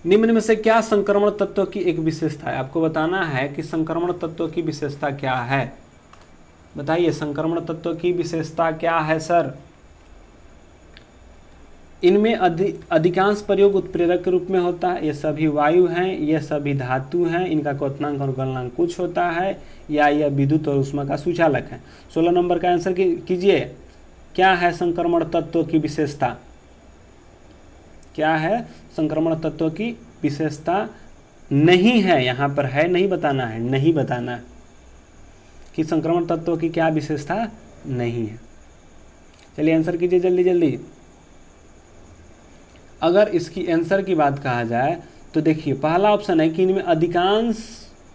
निम्न में से क्या संक्रमण तत्व की एक विशेषता है? आपको बताना है कि संक्रमण तत्व की विशेषता क्या है। बताइए, संक्रमण तत्व की विशेषता क्या है सर? इनमें अधिकांश प्रयोग उत्प्रेरक के रूप में होता है। ये सभी वायु हैं, ये सभी धातु हैं, इनका क्वथनांक और गलनांक कुछ होता है, या यह विद्युत और ऊष्मा का सुचालक है। 16 नंबर का आंसर कीजिए। क्या है संक्रमण तत्व की विशेषता? क्या है संक्रमण तत्व की विशेषता? नहीं है, यहाँ पर है नहीं बताना है, नहीं बताना कि संक्रमण तत्व की क्या विशेषता नहीं है। चलिए आंसर कीजिए जल्दी जल्दी। अगर इसकी आंसर की बात कहा जाए तो देखिए, पहला ऑप्शन है कि इनमें अधिकांश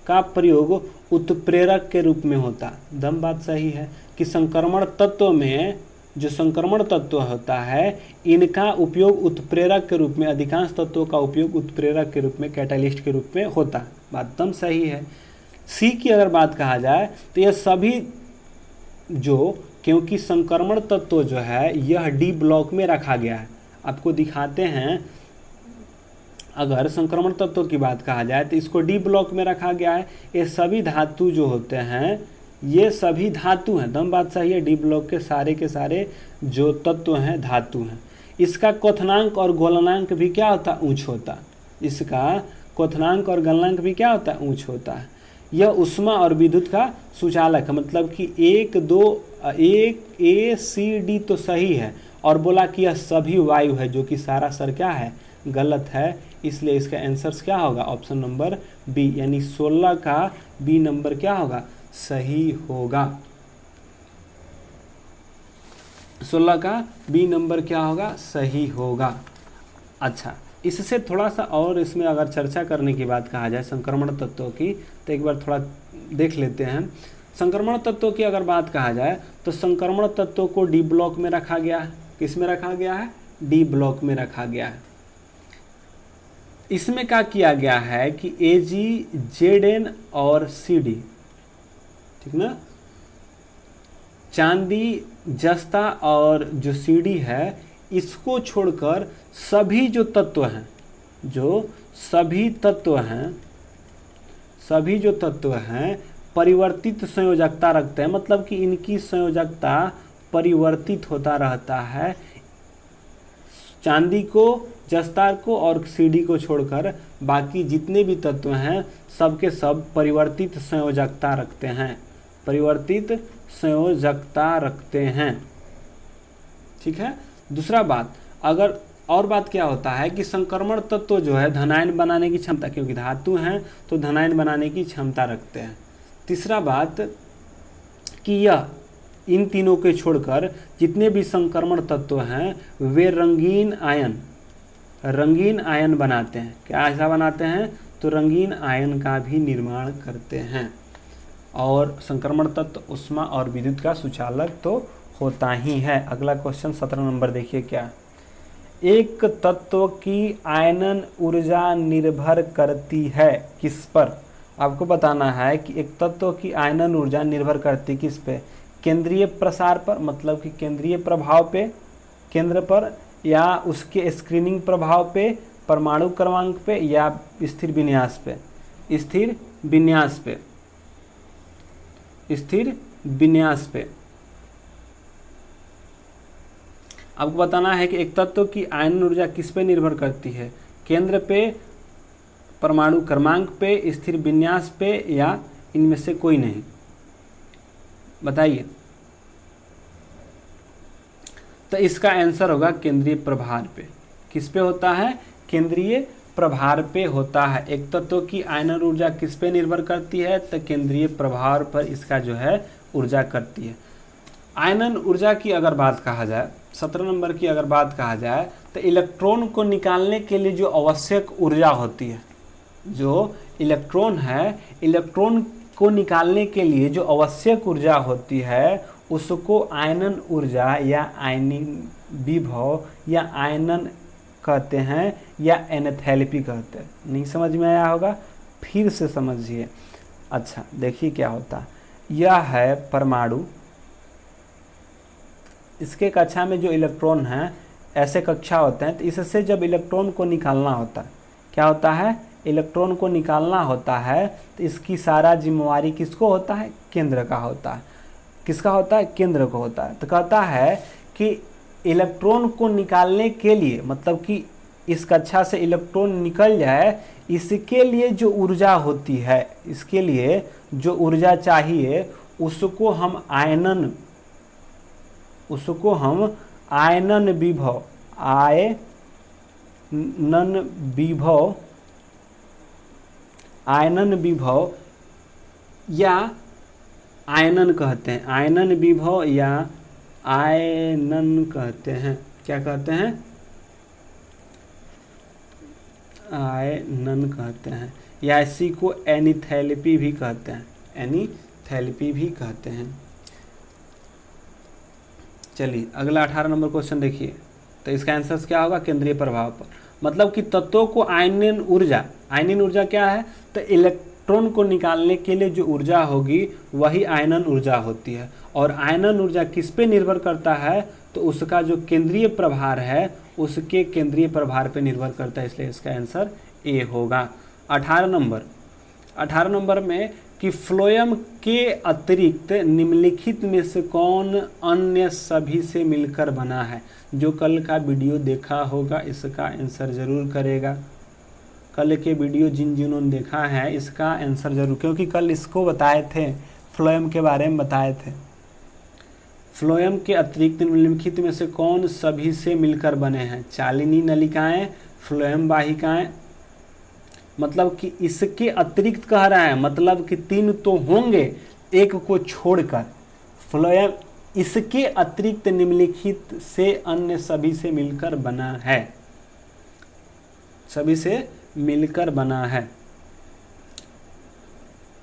का प्रयोग उत्प्रेरक के रूप में होता। दम बात सही है कि संक्रमण तत्व में जो संक्रमण तत्व होता है इनका उपयोग उत्प्रेरक के रूप में, अधिकांश तत्वों का उपयोग उत्प्रेरक के रूप में, कैटालिस्ट के रूप में होता। बात दम सही है। सी की अगर बात कहा जाए तो यह सभी क्योंकि संक्रमण तत्व जो है यह डी ब्लॉक में रखा गया है। आपको दिखाते हैं, अगर संक्रमण तत्व की बात कहा जाए तो इसको डी ब्लॉक में रखा गया है। ये सभी धातु जो होते हैं ये सभी धातु हैं। दम बात सही है, डी ब्लॉक के सारे जो तत्व हैं धातु हैं। इसका क्वथनांक और गलनांक भी क्या होता है? उच्च होता। इसका क्वथनांक और गलनांक भी क्या होता है? उच्च होता है। यह ऊष्मा और विद्युत का सुचालक है, मतलब कि 1 2 1 A C D तो सही है, और बोला कि यह सभी वायु है, जो कि सारा सर क्या है? गलत है। इसलिए इसका आंसर क्या होगा? ऑप्शन नंबर बी, यानी 16 का बी नंबर क्या होगा? सही होगा। 16 का बी नंबर क्या होगा? सही होगा। अच्छा, इससे थोड़ा सा और इसमें अगर चर्चा करने की बात कहा जाए संक्रमण तत्वों की, तो एक बार थोड़ा देख लेते हैं। संक्रमण तत्वों की अगर बात कहा जाए तो संक्रमण तत्वों को डी ब्लॉक में रखा गया है। किस में रखा गया है? डी ब्लॉक में रखा गया है। इसमें क्या किया गया है कि Ag, Zn और Cd, ठीक ना, चांदी, जस्ता और जो Cd है, इसको छोड़कर सभी जो तत्व हैं, सभी जो तत्व हैं परिवर्तित संयोजकता रखते हैं, मतलब कि इनकी संयोजकता परिवर्तित होता रहता है। चांदी को, जस्ता को और Cd को छोड़कर बाकी जितने भी तत्व हैं सबके सब परिवर्तित संयोजकता रखते हैं, परिवर्तित संयोजकता रखते हैं। ठीक है। दूसरा बात, अगर और बात क्या होता है कि संक्रमण तत्व जो है धनायन बनाने की क्षमता, क्योंकि धातु हैं तो धनायन बनाने की क्षमता रखते हैं। तीसरा बात कि यह इन तीनों के छोड़कर जितने भी संक्रमण तत्व हैं वे रंगीन आयन बनाते हैं। क्या ऐसा बनाते हैं? तो रंगीन आयन का भी निर्माण करते हैं। और संक्रमण तत्व ऊष्मा और विद्युत का सुचालक तो होता ही है। अगला क्वेश्चन 17 नंबर देखिए क्या, एक तत्व की आयनन ऊर्जा निर्भर करती है किस पर? आपको बताना है कि एक तत्व की आयनन ऊर्जा निर्भर करती किस पे? केंद्रीय प्रसार पर, मतलब कि केंद्रीय प्रभाव पे, केंद्र पर, या उसके स्क्रीनिंग प्रभाव पे, परमाणु क्रमांक पे, या स्थिर विन्यास पे। स्थिर विन्यास पे, स्थिर विन्यास पे। आपको बताना है कि एक तत्व की आयनन ऊर्जा किस पे निर्भर करती है, केंद्र पे, परमाणु क्रमांक पे, स्थिर विन्यास पे, या इनमें से कोई नहीं। बताइए। तो इसका आंसर होगा केंद्रीय प्रभार पे। किस पे होता है? केंद्रीय प्रभार पे होता है। एक तत्व की आयनन ऊर्जा किस पे निर्भर करती है? तो केंद्रीय प्रभार पर इसका जो है ऊर्जा करती है। आयनन ऊर्जा की अगर बात कहा जाए, 17 नंबर की अगर बात कहा जाए, तो इलेक्ट्रॉन को निकालने के लिए जो आवश्यक ऊर्जा होती है, जो इलेक्ट्रॉन है, इलेक्ट्रॉन को निकालने के लिए जो आवश्यक ऊर्जा होती है उसको आयनन ऊर्जा या आयनिक विभव या आयनन कहते हैं या एनेथैल्पी कहते हैं। नहीं समझ में आया होगा? फिर से समझिए। अच्छा देखिए क्या होता है। यह है परमाणु, इसके कक्षा में जो इलेक्ट्रॉन हैं, ऐसे कक्षा होते हैं, तो इससे जब इलेक्ट्रॉन को निकालना होता है, क्या होता है? इलेक्ट्रॉन को निकालना होता है, तो इसकी सारा जिम्मेवारी किसको होता है? केंद्र का होता है। किसका होता है? केंद्र को होता है। तो कहता है कि इलेक्ट्रॉन को निकालने के लिए, मतलब कि इस कक्षा से इलेक्ट्रॉन निकल जाए, इसके लिए जो ऊर्जा होती है, इसके लिए जो ऊर्जा चाहिए उसको हम आयनन विभव, आयनन विभव या आयनन कहते हैं। आयनन विभव या आयनन कहते हैं। क्या कहते हैं? आयनन कहते हैं, या इसी को एनीथैल्पी भी कहते हैं। एनीथैल्पी भी कहते हैं। चलिए अगला 18 नंबर क्वेश्चन देखिए। तो इसका आंसर क्या होगा? केंद्रीय प्रभाव पर। मतलब कि तत्वों को आयनन ऊर्जा क्या है? तो इलेक्ट्रॉन को निकालने के लिए जो ऊर्जा होगी वही आयनन ऊर्जा होती है। और आयनन ऊर्जा किस पे निर्भर करता है? तो उसका जो केंद्रीय प्रभार है उसके केंद्रीय प्रभार पे निर्भर करता है, इसलिए इसका आंसर ए होगा। 18 नंबर में कि फ्लोएम के अतिरिक्त निम्नलिखित में से कौन अन्य सभी से मिलकर बना है? जो कल का वीडियो देखा होगा इसका आंसर जरूर करेगा। कल के वीडियो जिन्होंने देखा है इसका आंसर जरूर, क्योंकि कल इसको बताए थे, फ्लोएम के बारे में बताए थे। फ्लोएम के अतिरिक्त निम्नलिखित में से कौन सभी से मिलकर बने हैं? चालिनी नलिकाएं, फ्लोएम वाहिकाएं। मतलब कि इसके अतिरिक्त कह रहा है, मतलब कि 3 तो होंगे, एक को छोड़कर। फ्लोएम इसके अतिरिक्त निम्नलिखित से अन्य सभी से मिलकर बना है, सभी से मिलकर बना है।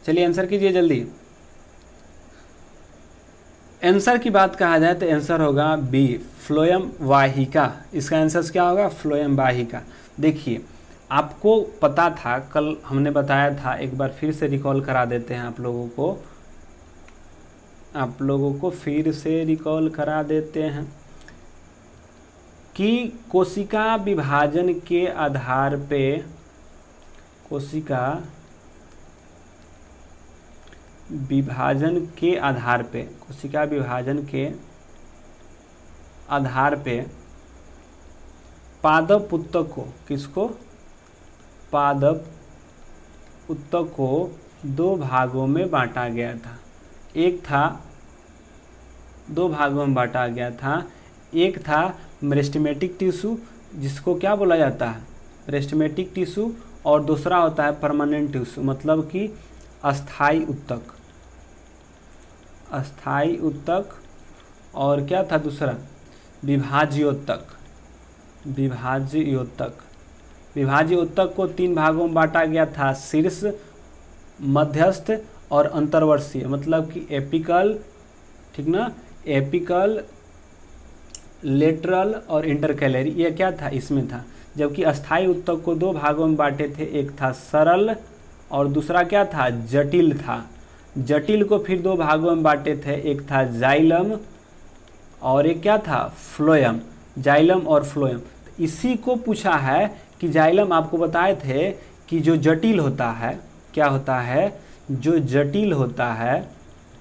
चलिए आंसर कीजिए जल्दी। आंसर की बात कहा जाए तो आंसर होगा बी, फ्लोएम वाहिका। इसका आंसर क्या होगा? फ्लोएम वाहिका। देखिए आपको पता था, कल हमने बताया था, एक बार फिर से रिकॉल करा देते हैं आप लोगों को फिर से रिकॉल करा देते हैं कि कोशिका विभाजन के आधार पे, कोशिका विभाजन के आधार पे पादप ऊतक को, किसको? पादप ऊतक को 2 भागों में बांटा गया था। दो भागों में बांटा गया था। एक था मेरिस्टेमेटिक टिश्यू, जिसको क्या बोला जाता है? Meristematic tissue. और दूसरा होता है परमानेंट टिश्यू, मतलब कि अस्थाई ऊतक। और क्या था दूसरा? विभाज्य ऊतक को 3 भागों में बांटा गया था, शीर्ष, मध्यस्थ और अंतर्वर्षीय। मतलब कि एपिकल, ठीक ना, एपिकल, लेटरल और इंटरकैलरी, ये क्या था? इसमें था। जबकि अस्थाई ऊतक को 2 भागों में बांटे थे, एक था सरल और दूसरा क्या था? जटिल था। जटिल को फिर 2 भागों में बांटे थे, एक था जाइलम और एक क्या था? फ्लोएम। जाइलम और फ्लोएम। इसी को पूछा है कि जाइलम, आपको बताए थे कि जो जटिल होता है, क्या होता है, जो जटिल होता है,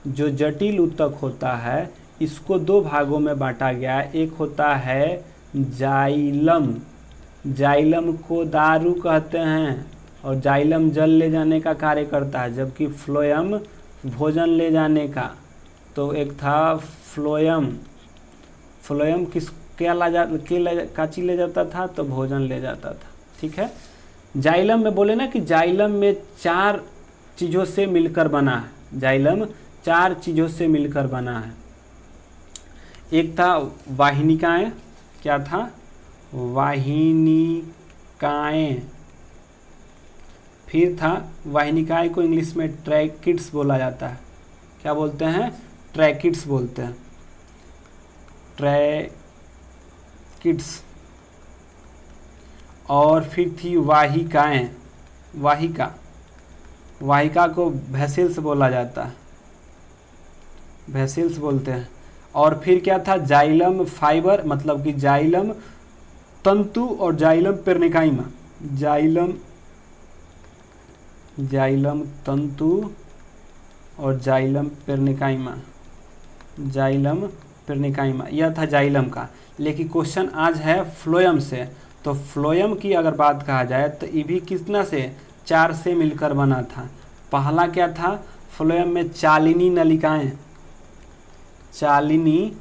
जो जटिल ऊतक होता है, इसको दो भागों में बांटा गया है। एक होता है जाइलम, जाइलम को दारू कहते हैं और जाइलम जल ले जाने का कार्य करता है, जबकि फ्लोएम भोजन ले जाने का। तो एक था फ्लोएम, फ्लोएम किस क्या काची ले जाता था, तो भोजन ले जाता था। ठीक है, जाइलम में बोले ना कि जाइलम में 4 चीज़ों से मिलकर बना है, जाइलम 4 चीज़ों से मिलकर बना है। एक था वाहिनिकाएं, क्या था, वाहिनिकाएं। फिर था वाहिनिकाएं को इंग्लिश में ट्रैकिड्स बोला जाता है। क्या बोलते हैं, ट्रैकिड्स बोलते हैं, ट्रैकिड्स। और फिर थी वाहिकाएं, वाहिका, वाहिका को वेसल्स बोला जाता है, वेसल्स बोलते हैं। और फिर क्या था, जाइलम फाइबर, मतलब कि जाइलम तंतु और जाइलम पेर्निकाइमा, जाइलम तंतु और जाइलम पेर्निकाइमा, जाइलम पेर्निकाइमा, यह था जाइलम का। लेकिन क्वेश्चन आज है फ्लोएम से, तो फ्लोएम की अगर बात कहा जाए तो ये भी कितना से, 4 से मिलकर बना था। पहला क्या था, फ्लोएम में चालिनी नलिकाएं, चालिनी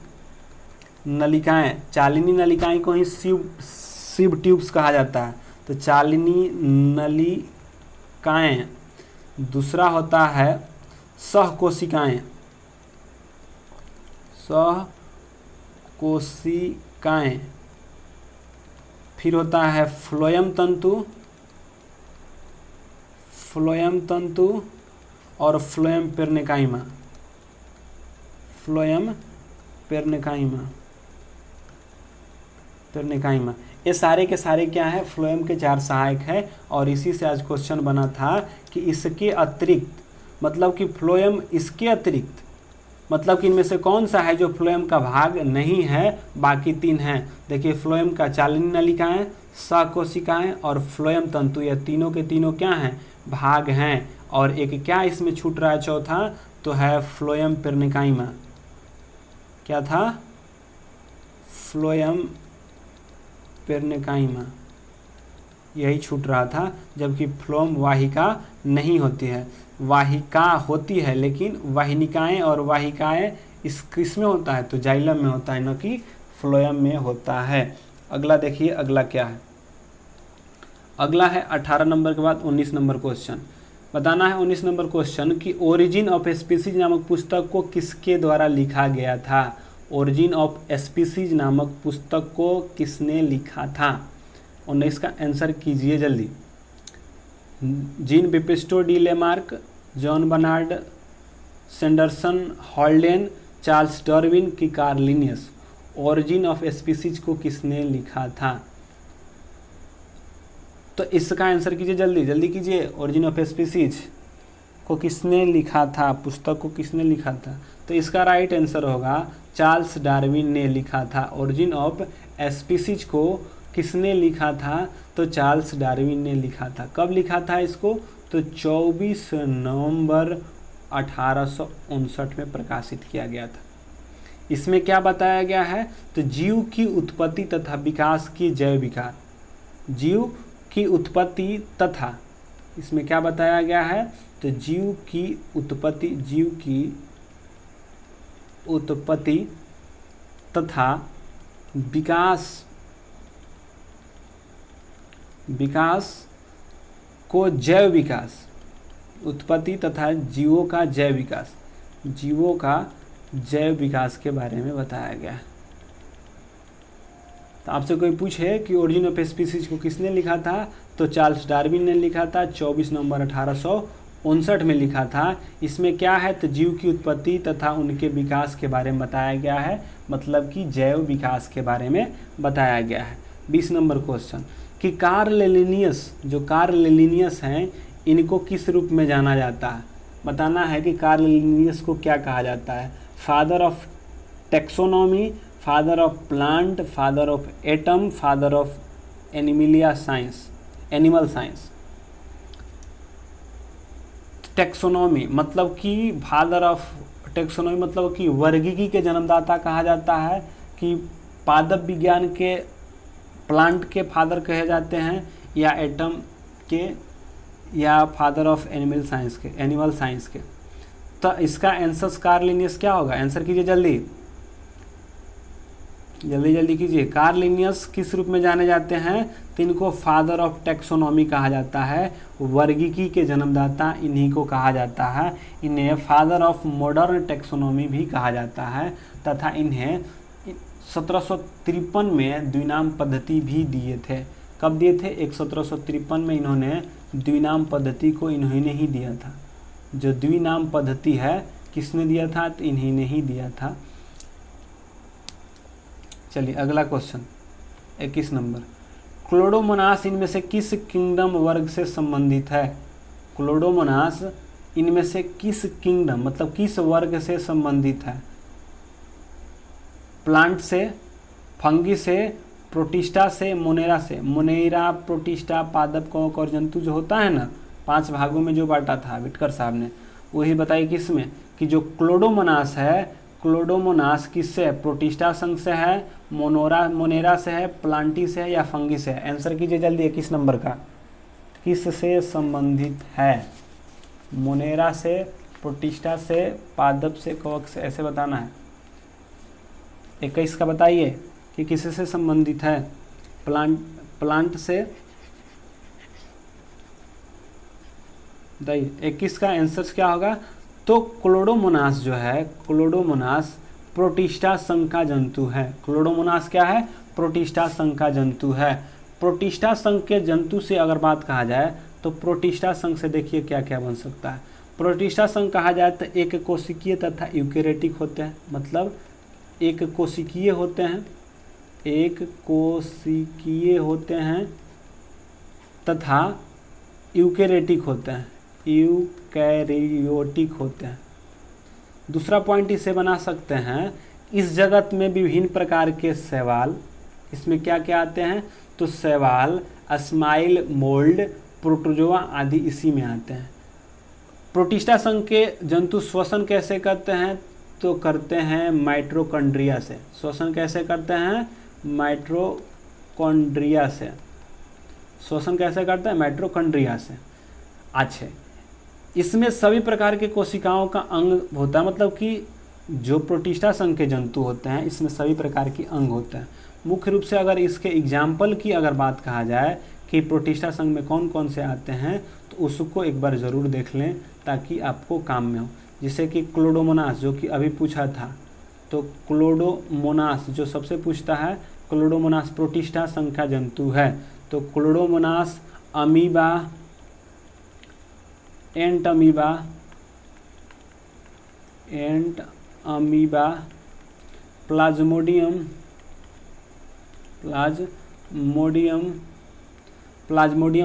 नलिकाएं, चालिनी नलिकाएं को ही सिव ट्यूब्स कहा जाता है, तो चालिनी नलिकाएं। दूसरा होता है सहकोशिकाएं, सहकोशिकाएं। फिर होता है फ्लोएम तंतु, फ्लोएम तंतु और फ्लोएम पेर्निकाइमा, फ्लोएम पेर्निकाइमा, पेर्निकाइमा। ये सारे के सारे क्या है, फ्लोएम के 4 सहायक है। और इसी से आज क्वेश्चन बना था कि इसके अतिरिक्त, मतलब कि फ्लोएम इसके अतिरिक्त, मतलब कि इनमें से कौन सा है जो फ्लोएम का भाग नहीं है, बाकी 3 हैं। देखिए फ्लोएम का चालिनी नलिकाएं, सहकोशिकाएं और फ्लोएम तंतु, ये तीनों के तीनों क्या हैं, भाग हैं। और एक क्या इसमें छूट रहा है, चौथा, तो है फ्लोएम पेर्निकाइमा। क्या था, फ्लोएम पेर्निकाइमा, यही छूट रहा था। जबकि फ्लोएम वाहिका नहीं होती है, वाहिका होती है, लेकिन वाहिनिकाएं और वाहिकाएं किसमें होता है, तो जाइलम में होता है, न कि फ्लोएम में होता है। अगला देखिए, अगला क्या है, अगला है 18 नंबर के बाद 19 नंबर क्वेश्चन। बताना है 19 नंबर क्वेश्चन कि ओरिजिन ऑफ स्पीसीज नामक पुस्तक को किसके द्वारा लिखा गया था। ओरिजिन ऑफ स्पीसीज नामक पुस्तक को किसने लिखा था। 19 का आंसर कीजिए जल्दी। Jean Baptiste de Lamarck, John Bernard Sanderson, Haldane, Charles Darwin की Carl Linnaeus. Origin of species को किसने लिखा था, तो इसका आंसर कीजिए जल्दी जल्दी कीजिए। ओरिजिन ऑफ स्पीसीज को किसने लिखा था, पुस्तक को किसने लिखा था, तो इसका राइट आंसर होगा चार्ल्स डार्विन ने लिखा था। ओरिजिन ऑफ स्पीसीज को किसने लिखा था, तो चार्ल्स डार्विन ने लिखा था। कब लिखा था इसको, तो 24 नवंबर 1859 में प्रकाशित किया गया था। इसमें क्या बताया गया है, तो जीव की उत्पत्ति तथा विकास की जैव विकार, जीव की उत्पत्ति तथा, इसमें क्या बताया गया है, तो जीव की उत्पत्ति, जीव की उत्पत्ति तथा विकास, विकास को जैव विकास, उत्पत्ति तथा जीवों का जैव विकास, जीवों का जैव विकास के बारे में बताया गया है। तो आपसे कोई पूछे कि ओरिजिन ऑफ स्पीसीज को किसने लिखा था, तो चार्ल्स डार्विन ने लिखा था, 24 नवंबर 1859 में लिखा था। इसमें क्या है, तो जीव की उत्पत्ति तथा उनके विकास के बारे में बताया गया है, मतलब कि जैव विकास के बारे में बताया गया है। 20 नंबर क्वेश्चन कि कार्ल लिनियस, जो कार्ल लिनियस हैं, इनको किस रूप में जाना जाता है। बताना है कि कार्ल लिनियस को क्या कहा जाता है। Father of taxonomy, father of plant, father of atom, father of animal science. Taxonomy मतलब कि फादर ऑफ टेक्सोनॉमी मतलब कि वर्गीकी के जन्मदाता कहा जाता है, कि पादप विज्ञान के प्लांट के फादर कहे जाते हैं, या एटम के, या फादर ऑफ एनिमल साइंस के। तो इसका आंसर कार्ल लिनियस क्या होगा? आंसर कीजिए जल्दी जल्दी कीजिए। कार्ल लिनियस किस रूप में जाने जाते हैं? तो इनको फादर ऑफ टेक्सोनॉमी कहा जाता है, वर्गीकी के जन्मदाता इन्हीं को कहा जाता है। इन्हें फादर ऑफ मॉडर्न टेक्सोनॉमी भी कहा जाता है, तथा इन्हें 1753 में द्विनाम पद्धति भी दिए थे। कब दिए थे? 1753 में इन्होंने द्विनाम पद्धति को इन्होंने ही दिया था। जो द्विनाम पद्धति है किसने दिया था? तो इन्हीं ने ही दिया था। चलिए अगला क्वेश्चन 21 नंबर। क्लोडोमोनास इनमें से किस किंगडम वर्ग से संबंधित है? क्लोडोमोनास इनमें से किस किंगडम मतलब किस वर्ग से संबंधित है? प्लांट से, फंगी से, प्रोटिस्टा से, मोनेरा से। मोनेरा, प्रोटिस्टा, पादप, कवक और जंतु जो होता है ना, 5 भागों में जो बांटा था विटकर साहब ने, वही बताइए किस में, कि जो क्लोडोमोनास है, क्लोडोमोनास किससे है? प्रोटिस्टा संघ से है, मोनेरा से है, प्लांटी से है, या फंगी से है? आंसर कीजिए जल्दी 21 नंबर का। किस से संबंधित है? मोनेरा से, प्रोटिस्टा से, पादप से, कवक से, ऐसे बताना है। 21 का बताइए कि किससे संबंधित है? प्लांट से बताइए। 21 का आंसर क्या होगा? तो क्लोडोमोनास जो है, क्लोडोमोनास प्रोटिस्टा संघ का जंतु है। क्लोडोमोनास क्या है? प्रोटिस्टा संघ का जंतु है। प्रोटिस्टा संघ के जंतु से अगर बात कहा जाए तो प्रोटिस्टा संघ से देखिए क्या क्या बन सकता है। प्रोटिस्टा संघ कहा जाए तो एक कोशिकीय तथा यूकेरेटिक होते हैं, मतलब एक कोशिकीय होते हैं, एक कोशिकीय होते हैं तथा यूकेरेटिक होते हैं, यूकैरियोटिक होते हैं। दूसरा पॉइंट इसे बना सकते हैं, इस जगत में विभिन्न प्रकार के शैवाल, इसमें क्या क्या आते हैं? तो शैवाल, स्माइल, मोल्ड, प्रोटोजोआ आदि इसी में आते हैं। प्रोटिस्टा संघ के जंतु श्वसन कैसे करते हैं? तो करते हैं माइटोकॉन्ड्रिया से। श्वसन कैसे करते हैं? माइटोकॉन्ड्रिया से। श्वसन कैसे करते हैं? माइटोकॉन्ड्रिया से। अच्छे, इसमें सभी प्रकार के कोशिकाओं का अंग होता है, मतलब कि जो प्रोटिस्टा संघ के जंतु होते हैं इसमें सभी प्रकार के अंग होते हैं। मुख्य रूप से अगर इसके एग्जाम्पल की अगर बात कहा जाए कि प्रोटिस्टा संघ में कौन कौन से आते हैं, तो उसको एक बार ज़रूर देख लें ताकि आपको काम में हो। जैसे कि क्लोडोमोनास जो कि अभी पूछा था, तो क्लोडोमोनास जो सबसे पूछता है, क्लोडोमोनास प्रोटिस्टा संघ का जंतु है। तो क्लोडोमोनास अमीबा, एंट अमीबा, प्लाज्मोडियम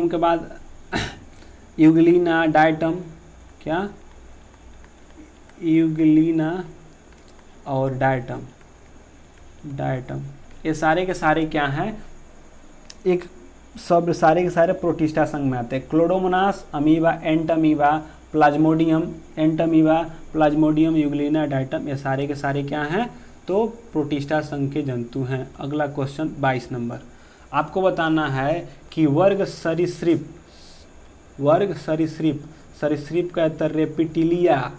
के बाद यूग्लिना डायटम, क्या? यूग्लिना और डायटम, ये सारे के सारे क्या हैं? एक सब सारे के सारे प्रोटिस्टा संघ में आते हैं। Chlamydomonas, amoeba, Entamoeba, Plasmodium, Euglena, diatom, ये सारे के सारे क्या हैं? तो प्रोटिस्टा संघ के जंतु हैं। अगला क्वेश्चन 22 नंबर। आपको बताना है कि वर्ग सरीसृप का उत्तर रेप्टिलिया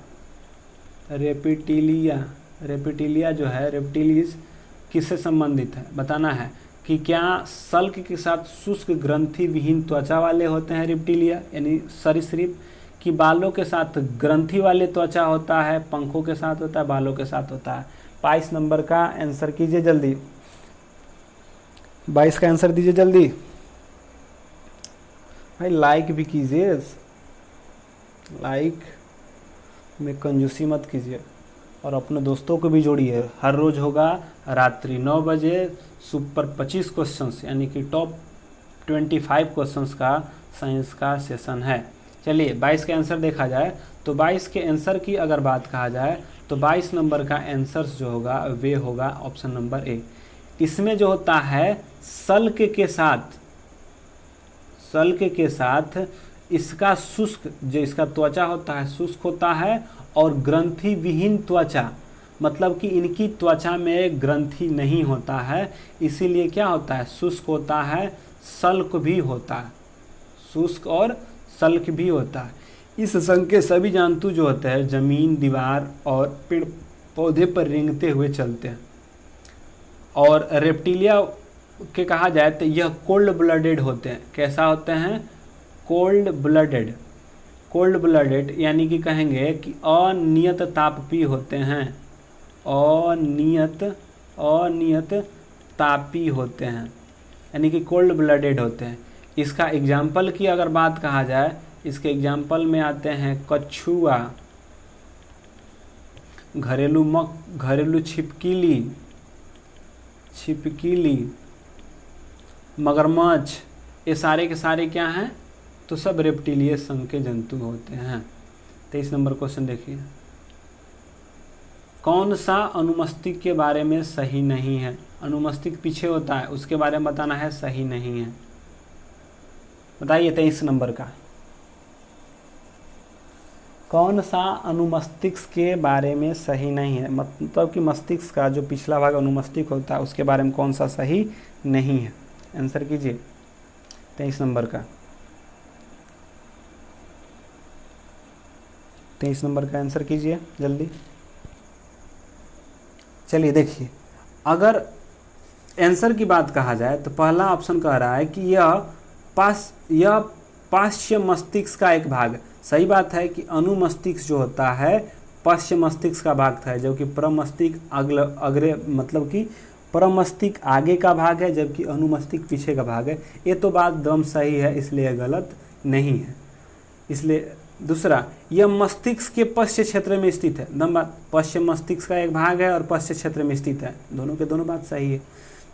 जो है, रेप्टिलिस किससे संबंधित है? बताना है कि क्या सल्क के साथ शुष्क ग्रंथि विहीन त्वचा वाले होते हैं रेप्टिलिया यानी सरीसृप, कि बालों के साथ ग्रंथि वाले त्वचा होता है, पंखों के साथ होता है, बालों के साथ होता है? 22 नंबर का आंसर कीजिए जल्दी। 22 का आंसर दीजिए जल्दी भाई, लाइक भी कीजिए, लाइक में कंजूसी मत कीजिए और अपने दोस्तों को भी जोड़िए। हर रोज़ होगा रात्रि 9 बजे सुपर 25 क्वेश्चंस यानी कि टॉप 25 क्वेश्चंस का साइंस का सेशन है। चलिए 22 के आंसर देखा जाए तो 22 के आंसर की अगर बात कहा जाए तो 22 नंबर का आंसर जो होगा वे होगा ऑप्शन नंबर ए। इसमें जो होता है सल्क के साथ इसका शुष्क, जो इसका त्वचा होता है शुष्क होता है, और ग्रंथि विहीन त्वचा, मतलब कि इनकी त्वचा में ग्रंथि नहीं होता है, इसीलिए क्या होता है, शुष्क होता है, सल्क भी होता है, शुष्क और सल्क भी होता है। इस संघ के सभी जंतु जो होते हैं जमीन, दीवार और पेड़ पौधे पर रेंगते हुए चलते हैं। और रेप्टिलिया के कहा जाए तो यह कोल्ड ब्लडेड होते हैं। कैसा होते हैं, कोल्ड ब्लडेड। कोल्ड ब्लडेड यानी कि कहेंगे कि अनियत तापी होते हैं, अनियत तापी होते हैं, यानी कि कोल्ड ब्लडेड होते हैं। इसका एग्जाम्पल की अगर बात कहा जाए, इसके एग्जाम्पल में आते हैं कछुआ, घरेलू छिपकली, मगरमच्छ, ये सारे के सारे क्या हैं, तो सब रेप्टिलियन संघ के जंतु होते हैं। 23 नंबर क्वेश्चन देखिए, कौन सा अनुमस्तिष्क के बारे में सही नहीं है। अनुमस्तिष्क पीछे होता है, उसके बारे में बताना है, सही नहीं है। बताइए 23 नंबर का, कौन सा अनुमस्तिष्क के बारे में सही नहीं है, मतलब कि मस्तिष्क का जो पिछला भाग अनुमस्तिष्क होता है उसके बारे में कौन सा सही नहीं है। आंसर कीजिए 23 नंबर का, 23 नंबर का आंसर कीजिए जल्दी। चलिए देखिए, अगर आंसर की बात कहा जाए तो पहला ऑप्शन कह रहा है कि यह पाश्य मस्तिष्क का एक भाग। सही बात है कि अनुमस्तिष्क जो होता है पाश्य मस्तिष्क का भाग था, जबकि परमस्तिष्क अग्रे मतलब कि परमस्तिष्क आगे का भाग है, जबकि अनुमस्तिष्क पीछे का भाग है। ये तो बात दम सही है, इसलिए गलत नहीं है। इसलिए दूसरा, यह मस्तिष्क के पश्च क्षेत्र में स्थित है। दम बात, पश्च मस्तिष्क का एक भाग है और पश्च क्षेत्र में स्थित है, दोनों के दोनों बात सही है।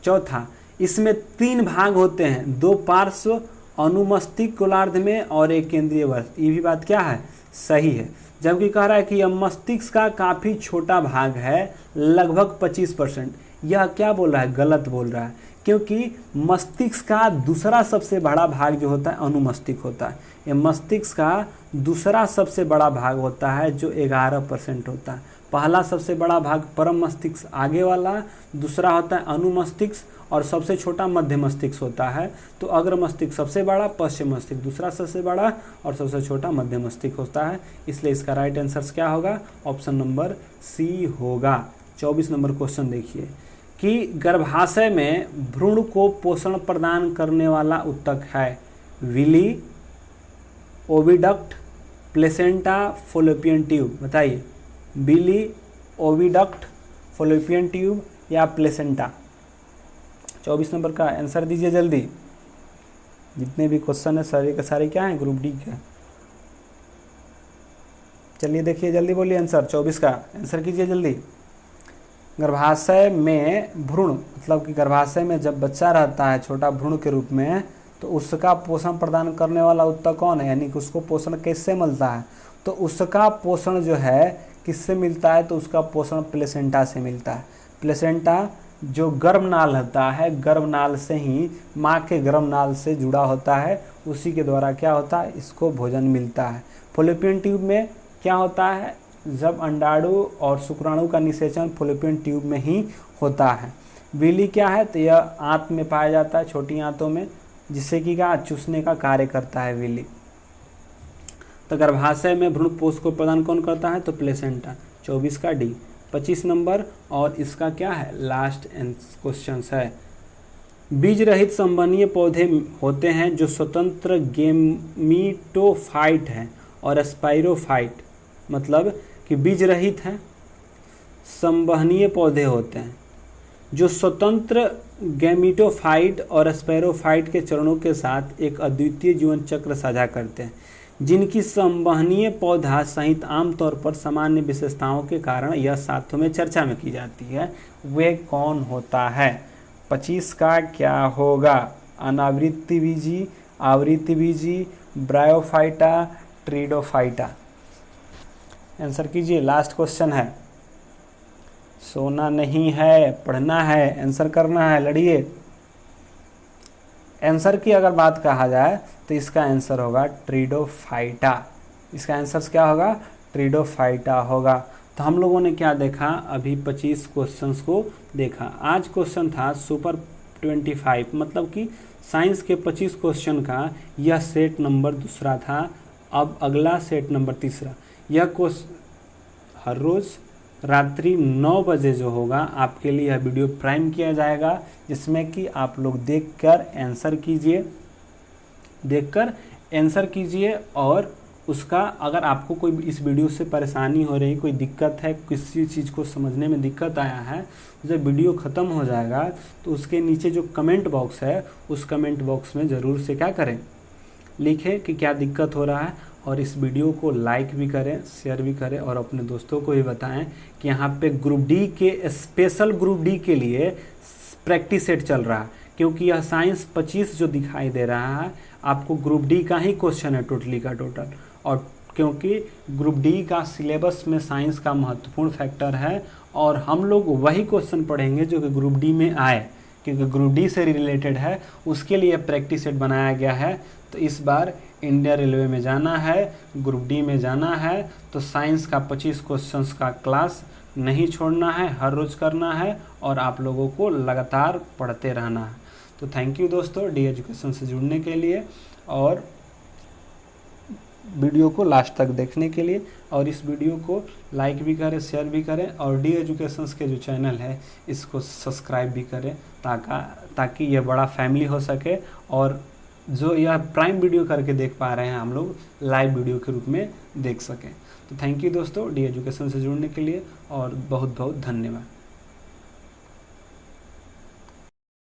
चौथा, इसमें 3 भाग होते हैं, 2 पार्श्व अनुमस्तिष्क गोलार्ध में और एक केंद्रीय वृत्त। ये भी बात क्या है, सही है। जबकि कह रहा है कि यह मस्तिष्क का काफ़ी छोटा भाग है, लगभग 25%। यह क्या बोल रहा है, गलत बोल रहा है, क्योंकि मस्तिष्क का दूसरा सबसे बड़ा भाग जो होता है अनुमस्तिष्क होता है। यह मस्तिष्क का दूसरा सबसे बड़ा भाग होता है जो 11% होता है। पहला सबसे बड़ा भाग परम मस्तिष्क आगे वाला, दूसरा होता है अनुमस्तिष्क, और सबसे छोटा मध्य मस्तिष्क होता है। तो अग्र मस्तिष्क सबसे बड़ा, पश्चिम मस्तिष्क दूसरा सबसे बड़ा, और सबसे छोटा मध्य मस्तिष्क होता है। इसलिए इसका राइट आंसर क्या होगा, ऑप्शन नंबर सी होगा। 24 नंबर क्वेश्चन देखिए कि गर्भाशय में भ्रूण को पोषण प्रदान करने वाला ऊतक है, villi, oviduct, placenta, fallopian tube. बताइए, विली, ओविडक्ट, फॉलोपियन ट्यूब या प्लेसेंटा। 24 नंबर का आंसर दीजिए जल्दी। जितने भी क्वेश्चन है सारे के सारे क्या हैं, ग्रुप डी के। चलिए देखिए, जल्दी बोलिए आंसर। 24 का आंसर कीजिए जल्दी। गर्भाशय में भ्रूण, मतलब कि गर्भाशय में जब बच्चा रहता है छोटा भ्रूण के रूप में, तो उसका पोषण प्रदान करने वाला ऊतक कौन है, यानी कि उसको पोषण किससे मिलता है, तो उसका पोषण जो है किससे मिलता है, तो उसका पोषण प्लेसेंटा से मिलता है। प्लेसेंटा जो गर्भनाल होता है, गर्भनाल से ही, माँ के गर्भनाल से जुड़ा होता है, उसी के द्वारा क्या होता है, इसको भोजन मिलता है। फॉलोपियन ट्यूब में क्या होता है, जब अंडाणु और शुक्राणु का निषेचन फॉलोपियन ट्यूब में ही होता है। विली क्या है, तो यह आंत में पाया जाता है, छोटी आंतों में, जिससे कि क्या चूसने का कार्य करता है विली। तो गर्भाशय में भ्रूण पोष को प्रदान कौन करता है, तो प्लेसेंटा। 24 का डी। 25 नंबर और इसका क्या है, लास्ट क्वेश्चन है। बीज रहित संवहनीय पौधे होते हैं जो स्वतंत्र गेमीटोफाइट हैं और स्पाइरोफाइट, मतलब कि बीज रहित हैं, संवहनीय पौधे होते हैं जो स्वतंत्र गैमीटोफाइट और स्पैरोफाइट के चरणों के साथ एक अद्वितीय जीवन चक्र साझा करते हैं, जिनकी संवहनीय पौधा सहित आमतौर पर सामान्य विशेषताओं के कारण यह साथों में चर्चा में की जाती है। वे कौन होता है। 25 का क्या होगा, अनावृत्ति बीजी, आवृत्ति बीजी, ब्रायोफाइटा, ट्रीडोफाइटा। आंसर कीजिए, लास्ट क्वेश्चन है। सोना नहीं है, पढ़ना है, आंसर करना है, लड़िए। आंसर की अगर बात कहा जाए तो इसका आंसर होगा ट्रिडोफाइटा। इसका आंसर क्या होगा? ट्रिडोफाइटा होगा। तो हम लोगों ने क्या देखा? अभी 25 क्वेश्चंस को देखा। आज क्वेश्चन था सुपर 25, मतलब कि साइंस के 25 क्वेश्चन का यह सेट नंबर दूसरा था। अब अगला सेट नंबर तीसरा। यह क्वेश्चन हर रोज़ रात्रि 9 बजे जो होगा आपके लिए यह वीडियो प्राइम किया जाएगा, जिसमें कि आप लोग देखकर आंसर कीजिए और उसका अगर आपको कोई इस वीडियो से परेशानी हो रही, कोई दिक्कत है, किसी चीज़ को समझने में दिक्कत आया है, जब वीडियो ख़त्म हो जाएगा तो उसके नीचे जो कमेंट बॉक्स है उस कमेंट बॉक्स में ज़रूर से क्या करें, लिखें कि क्या दिक्कत हो रहा है। और इस वीडियो को लाइक भी करें, शेयर भी करें और अपने दोस्तों को भी बताएं कि यहाँ पे ग्रुप डी के स्पेशल ग्रुप डी के लिए प्रैक्टिस सेट चल रहा है, क्योंकि यह साइंस 25 जो दिखाई दे रहा है आपको ग्रुप डी का ही क्वेश्चन है टोटली का टोटल। और क्योंकि ग्रुप डी का सिलेबस में साइंस का महत्वपूर्ण फैक्टर है और हम लोग वही क्वेश्चन पढ़ेंगे जो कि ग्रुप डी में आए, क्योंकि ग्रुप डी से रिलेटेड है, उसके लिए प्रैक्टिस सेट बनाया गया है। तो इस बार इंडियन रेलवे में जाना है, ग्रुप डी में जाना है, तो साइंस का 25 क्वेश्चंस का क्लास नहीं छोड़ना है, हर रोज़ करना है और आप लोगों को लगातार पढ़ते रहना है। तो थैंक यू दोस्तों डी एजुकेशन से जुड़ने के लिए और वीडियो को लास्ट तक देखने के लिए। और इस वीडियो को लाइक भी करें, शेयर भी करें और डी एजुकेशन के जो चैनल है इसको सब्सक्राइब भी करें ताकि ये बड़ा फैमिली हो सके और जो यह प्राइम वीडियो करके देख पा रहे हैं हम लोग लाइव वीडियो के रूप में देख सकें। तो थैंक यू दोस्तों डी एजुकेशन से जुड़ने के लिए और बहुत बहुत धन्यवाद।